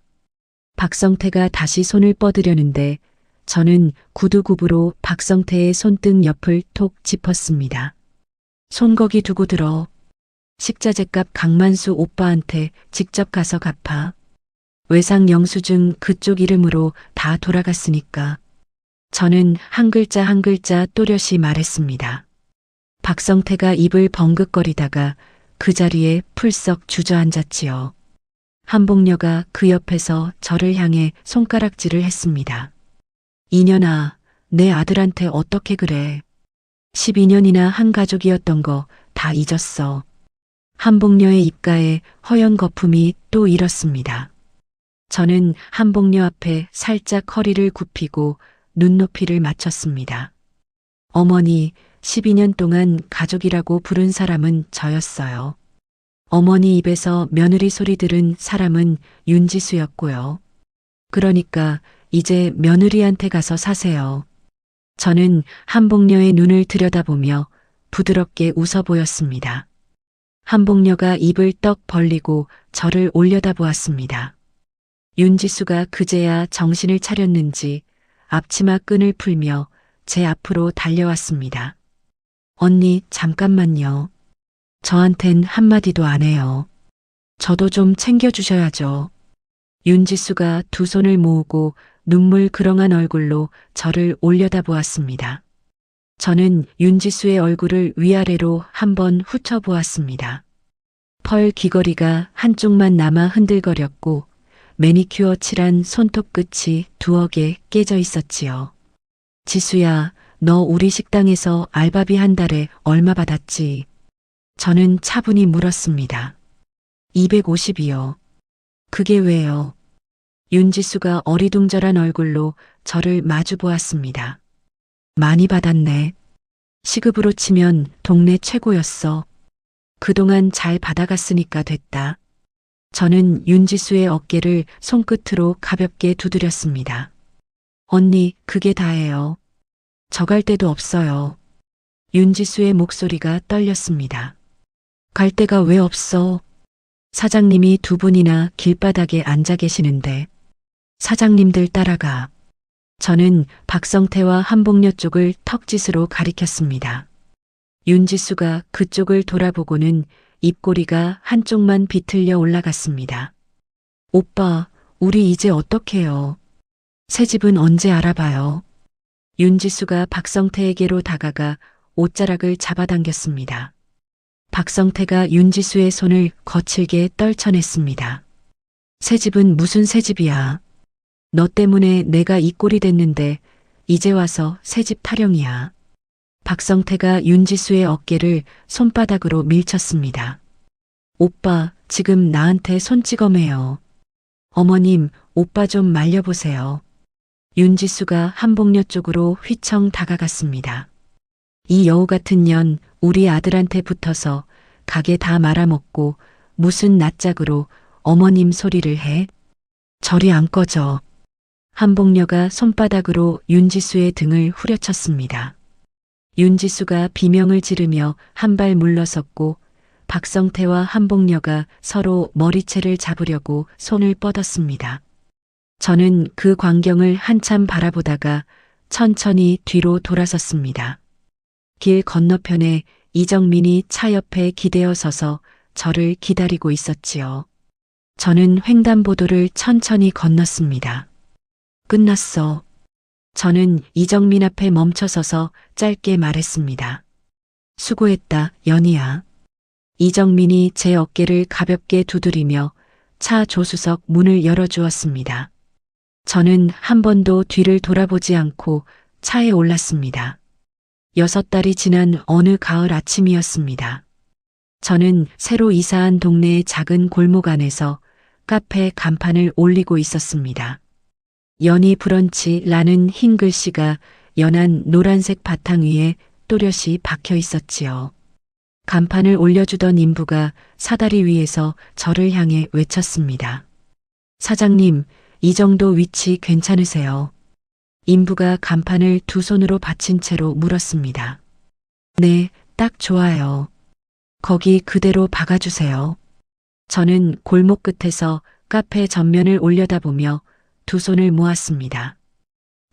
박성태가 다시 손을 뻗으려는데 저는 구두굽으로 박성태의 손등 옆을 톡 짚었습니다. 손 거기 두고 들어. 식자재값 강만수 오빠한테 직접 가서 갚아. 외상 영수증 그쪽 이름으로 다 돌아갔으니까. 저는 한 글자 한 글자 또렷이 말했습니다. 박성태가 입을 벙긋거리다가 그 자리에 풀썩 주저앉았지요. 한복녀가 그 옆에서 저를 향해 손가락질을 했습니다. 이년아, 내 아들한테 어떻게 그래. 12년이나 한 가족이었던 거 다 잊었어. 한복녀의 입가에 허연 거품이 또 일었습니다. 저는 한복녀 앞에 살짝 허리를 굽히고 눈높이를 맞췄습니다. 어머니, 12년 동안 가족이라고 부른 사람은 저였어요. 어머니 입에서 며느리 소리 들은 사람은 윤지수였고요. 그러니까 이제 며느리한테 가서 사세요. 저는 한복녀의 눈을 들여다보며 부드럽게 웃어 보였습니다. 한복녀가 입을 떡 벌리고 저를 올려다보았습니다. 윤지수가 그제야 정신을 차렸는지 앞치마 끈을 풀며 제 앞으로 달려왔습니다. 언니, 잠깐만요. 저한텐 한마디도 안 해요. 저도 좀 챙겨주셔야죠. 윤지수가 두 손을 모으고 눈물 그렁한 얼굴로 저를 올려다보았습니다. 저는 윤지수의 얼굴을 위아래로 한번 훑어보았습니다. 펄 귀걸이가 한쪽만 남아 흔들거렸고 매니큐어 칠한 손톱 끝이 두어 개 깨져 있었지요. 지수야, 너 우리 식당에서 알바비 한 달에 얼마 받았지? 저는 차분히 물었습니다. 250이요. 그게 왜요? 윤지수가 어리둥절한 얼굴로 저를 마주 보았습니다. 많이 받았네. 시급으로 치면 동네 최고였어. 그동안 잘 받아갔으니까 됐다. 저는 윤지수의 어깨를 손끝으로 가볍게 두드렸습니다. 언니, 그게 다예요. 저 갈 데도 없어요. 윤지수의 목소리가 떨렸습니다. 갈 데가 왜 없어? 사장님이 두 분이나 길바닥에 앉아 계시는데. 사장님들 따라가. 저는 박성태와 한복녀 쪽을 턱짓으로 가리켰습니다. 윤지수가 그쪽을 돌아보고는 입꼬리가 한쪽만 비틀려 올라갔습니다. 오빠, 우리 이제 어떡해요? 새 집은 언제 알아봐요? 윤지수가 박성태에게로 다가가 옷자락을 잡아당겼습니다. 박성태가 윤지수의 손을 거칠게 떨쳐냈습니다. 새 집은 무슨 새 집이야? 너 때문에 내가 이 꼴이 됐는데 이제 와서 새 집 타령이야. 박성태가 윤지수의 어깨를 손바닥으로 밀쳤습니다. 오빠, 지금 나한테 손찌검해요. 어머님, 오빠 좀 말려보세요. 윤지수가 한복녀 쪽으로 휘청 다가갔습니다. 이 여우 같은 년 우리 아들한테 붙어서 가게 다 말아먹고 무슨 낯짝으로 어머님 소리를 해? 저리 안 꺼져. 한복녀가 손바닥으로 윤지수의 등을 후려쳤습니다. 윤지수가 비명을 지르며 한 발 물러섰고 박성태와 한복녀가 서로 머리채를 잡으려고 손을 뻗었습니다. 저는 그 광경을 한참 바라보다가 천천히 뒤로 돌아섰습니다. 길 건너편에 이정민이 차 옆에 기대어 서서 저를 기다리고 있었지요. 저는 횡단보도를 천천히 건넜습니다. 끝났어. 저는 이정민 앞에 멈춰서서 짧게 말했습니다. 수고했다, 연희야. 이정민이 제 어깨를 가볍게 두드리며 차 조수석 문을 열어주었습니다. 저는 한 번도 뒤를 돌아보지 않고 차에 올랐습니다. 6달이 지난 어느 가을 아침이었습니다. 저는 새로 이사한 동네의 작은 골목 안에서 카페 간판을 올리고 있었습니다. 연희 브런치라는 흰 글씨가 연한 노란색 바탕 위에 또렷이 박혀 있었지요. 간판을 올려주던 인부가 사다리 위에서 저를 향해 외쳤습니다. 사장님, 이 정도 위치 괜찮으세요? 인부가 간판을 두 손으로 받친 채로 물었습니다. 네, 딱 좋아요. 거기 그대로 박아주세요. 저는 골목 끝에서 카페 전면을 올려다보며 두 손을 모았습니다.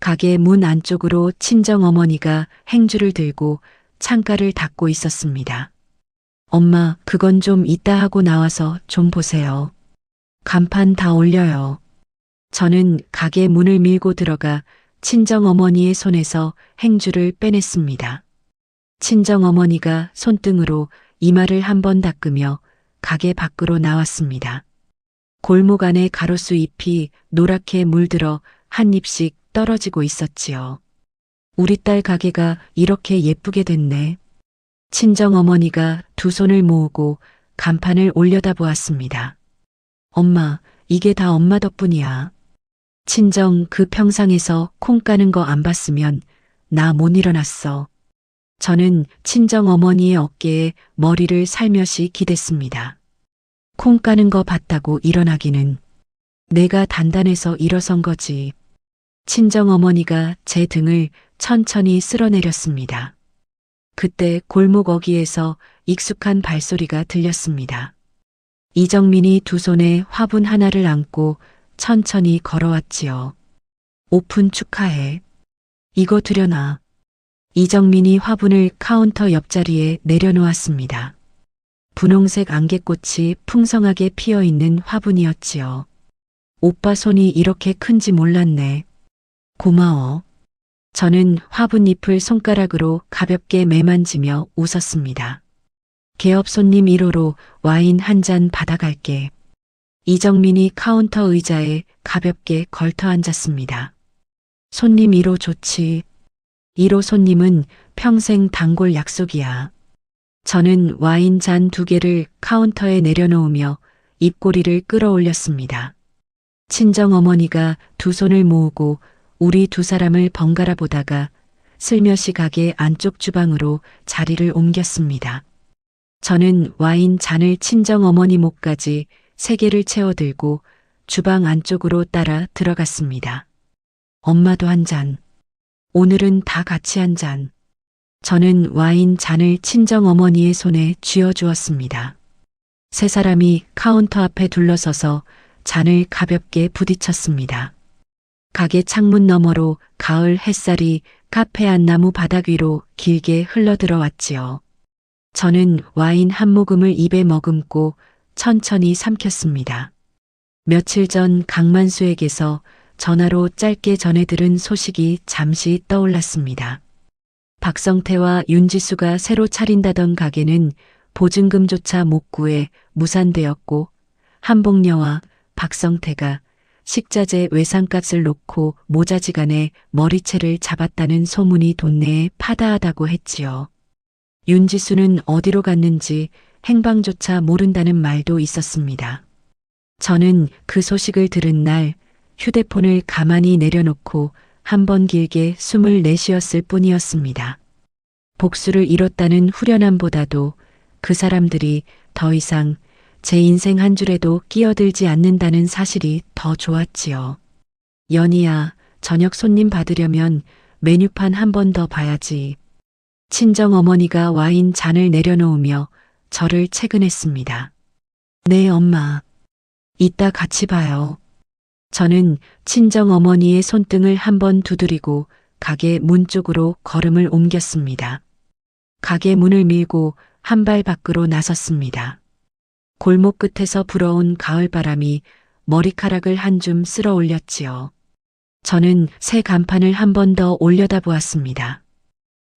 가게 문 안쪽으로 친정어머니가 행주를 들고 창가를 닫고 있었습니다. 엄마, 그건 좀 이따 하고 나와서 좀 보세요. 간판 다 올려요. 저는 가게 문을 밀고 들어가 친정어머니의 손에서 행주를 빼냈습니다. 친정어머니가 손등으로 이마를 한번 닦으며 가게 밖으로 나왔습니다. 골목 안에 가로수 잎이 노랗게 물들어 한 잎씩 떨어지고 있었지요. 우리 딸 가게가 이렇게 예쁘게 됐네. 친정어머니가 두 손을 모으고 간판을 올려다보았습니다. 엄마, 이게 다 엄마 덕분이야. 친정 그 평상에서 콩 까는 거 안 봤으면 나 못 일어났어. 저는 친정어머니의 어깨에 머리를 살며시 기댔습니다. 콩 까는 거 봤다고 일어나기는. 내가 단단해서 일어선 거지. 친정어머니가 제 등을 천천히 쓸어내렸습니다. 그때 골목 어귀에서 익숙한 발소리가 들렸습니다. 이정민이 두 손에 화분 하나를 안고 천천히 걸어왔지요. 오픈 축하해. 이거 들여놔. 이정민이 화분을 카운터 옆자리에 내려놓았습니다. 분홍색 안개꽃이 풍성하게 피어있는 화분이었지요. 오빠 손이 이렇게 큰지 몰랐네. 고마워. 저는 화분잎을 손가락으로 가볍게 매만지며 웃었습니다. 개업 손님 1호로 와인 한 잔 받아갈게. 이정민이 카운터 의자에 가볍게 걸터 앉았습니다. 손님 1호 좋지. 1호 손님은 평생 단골 약속이야. 저는 와인 잔 2개를 카운터에 내려놓으며 입꼬리를 끌어올렸습니다. 친정어머니가 두 손을 모으고 우리 두 사람을 번갈아 보다가 슬며시 가게 안쪽 주방으로 자리를 옮겼습니다. 저는 와인 잔을 친정어머니 목까지 3개를 채워들고 주방 안쪽으로 따라 들어갔습니다. 엄마도 한 잔. 오늘은 다 같이 한 잔. 저는 와인 잔을 친정어머니의 손에 쥐어주었습니다. 세 사람이 카운터 앞에 둘러서서 잔을 가볍게 부딪혔습니다. 가게 창문 너머로 가을 햇살이 카페 안나무 바닥 위로 길게 흘러들어왔지요. 저는 와인 한 모금을 입에 머금고 천천히 삼켰습니다. 며칠 전 강만수에게서 전화로 짧게 전해 들은 소식이 잠시 떠올랐습니다. 박성태와 윤지수가 새로 차린다던 가게는 보증금조차 못 구해 무산되었고 한복녀와 박성태가 식자재 외상값을 놓고 모자지간에 머리채를 잡았다는 소문이 동네에 파다하다고 했지요. 윤지수는 어디로 갔는지 행방조차 모른다는 말도 있었습니다. 저는 그 소식을 들은 날 휴대폰을 가만히 내려놓고 한 번 길게 숨을 내쉬었을 뿐이었습니다. 복수를 이뤘다는 후련함보다도 그 사람들이 더 이상 제 인생 한 줄에도 끼어들지 않는다는 사실이 더 좋았지요. 연희야, 저녁 손님 받으려면 메뉴판 한 번 더 봐야지. 친정어머니가 와인 잔을 내려놓으며 저를 채근했습니다. 네, 엄마. 이따 같이 봐요. 저는 친정어머니의 손등을 한번 두드리고 가게 문 쪽으로 걸음을 옮겼습니다. 가게 문을 밀고 한 발 밖으로 나섰습니다. 골목 끝에서 불어온 가을바람이 머리카락을 한 줌 쓸어 올렸지요. 저는 새 간판을 한 번 더 올려다보았습니다.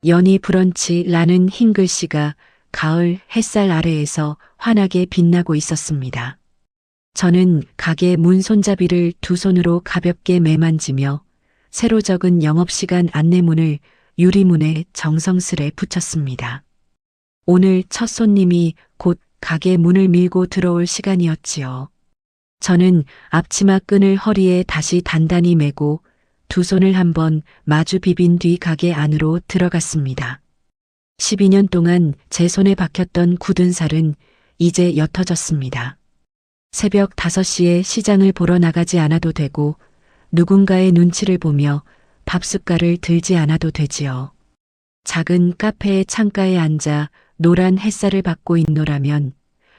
연희 브런치라는 흰 글씨가 가을 햇살 아래에서 환하게 빛나고 있었습니다. 저는 가게 문 손잡이를 두 손으로 가볍게 매만지며 새로 적은 영업시간 안내문을 유리문에 정성스레 붙였습니다. 오늘 첫 손님이 곧 가게 문을 밀고 들어올 시간이었지요. 저는 앞치마 끈을 허리에 다시 단단히 매고 두 손을 한번 마주 비빈 뒤 가게 안으로 들어갔습니다. 12년 동안 제 손에 박혔던 굳은 살은 이제 옅어졌습니다. 새벽 5시에 시장을 보러 나가지 않아도 되고 누군가의 눈치를 보며 밥숟갈을 들지 않아도 되지요. 작은 카페의 창가에 앉아 노란 햇살을 받고 있노라면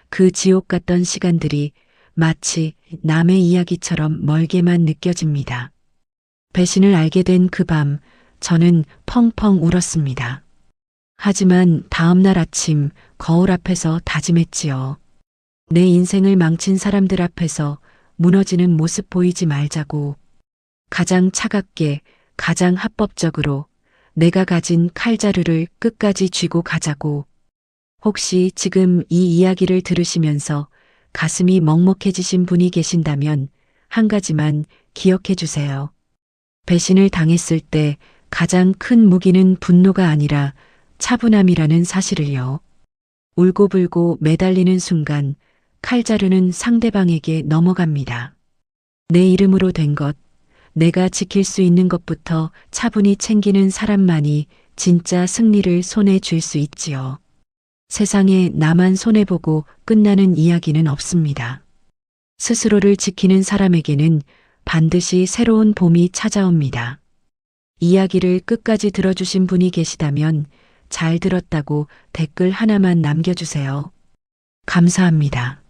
그 지옥 같던 시간들이 마치 남의 이야기처럼 멀게만 느껴집니다. 배신을 알게 된 그 밤, 저는 펑펑 울었습니다. 하지만 다음 날 아침 거울 앞에서 다짐했지요. 내 인생을 망친 사람들 앞에서 무너지는 모습 보이지 말자고. 가장 차갑게, 가장 합법적으로 내가 가진 칼자루를 끝까지 쥐고 가자고. 혹시 지금 이 이야기를 들으시면서 가슴이 먹먹해지신 분이 계신다면 한 가지만 기억해 주세요. 배신을 당했을 때 가장 큰 무기는 분노가 아니라 차분함이라는 사실을요. 울고불고 매달리는 순간 칼자루는 상대방에게 넘어갑니다. 내 이름으로 된 것, 내가 지킬 수 있는 것부터 차분히 챙기는 사람만이 진짜 승리를 손에 쥘 수 있지요. 세상에 나만 손해보고 끝나는 이야기는 없습니다. 스스로를 지키는 사람에게는 반드시 새로운 봄이 찾아옵니다. 이야기를 끝까지 들어주신 분이 계시다면 잘 들었다고 댓글 하나만 남겨주세요. 감사합니다.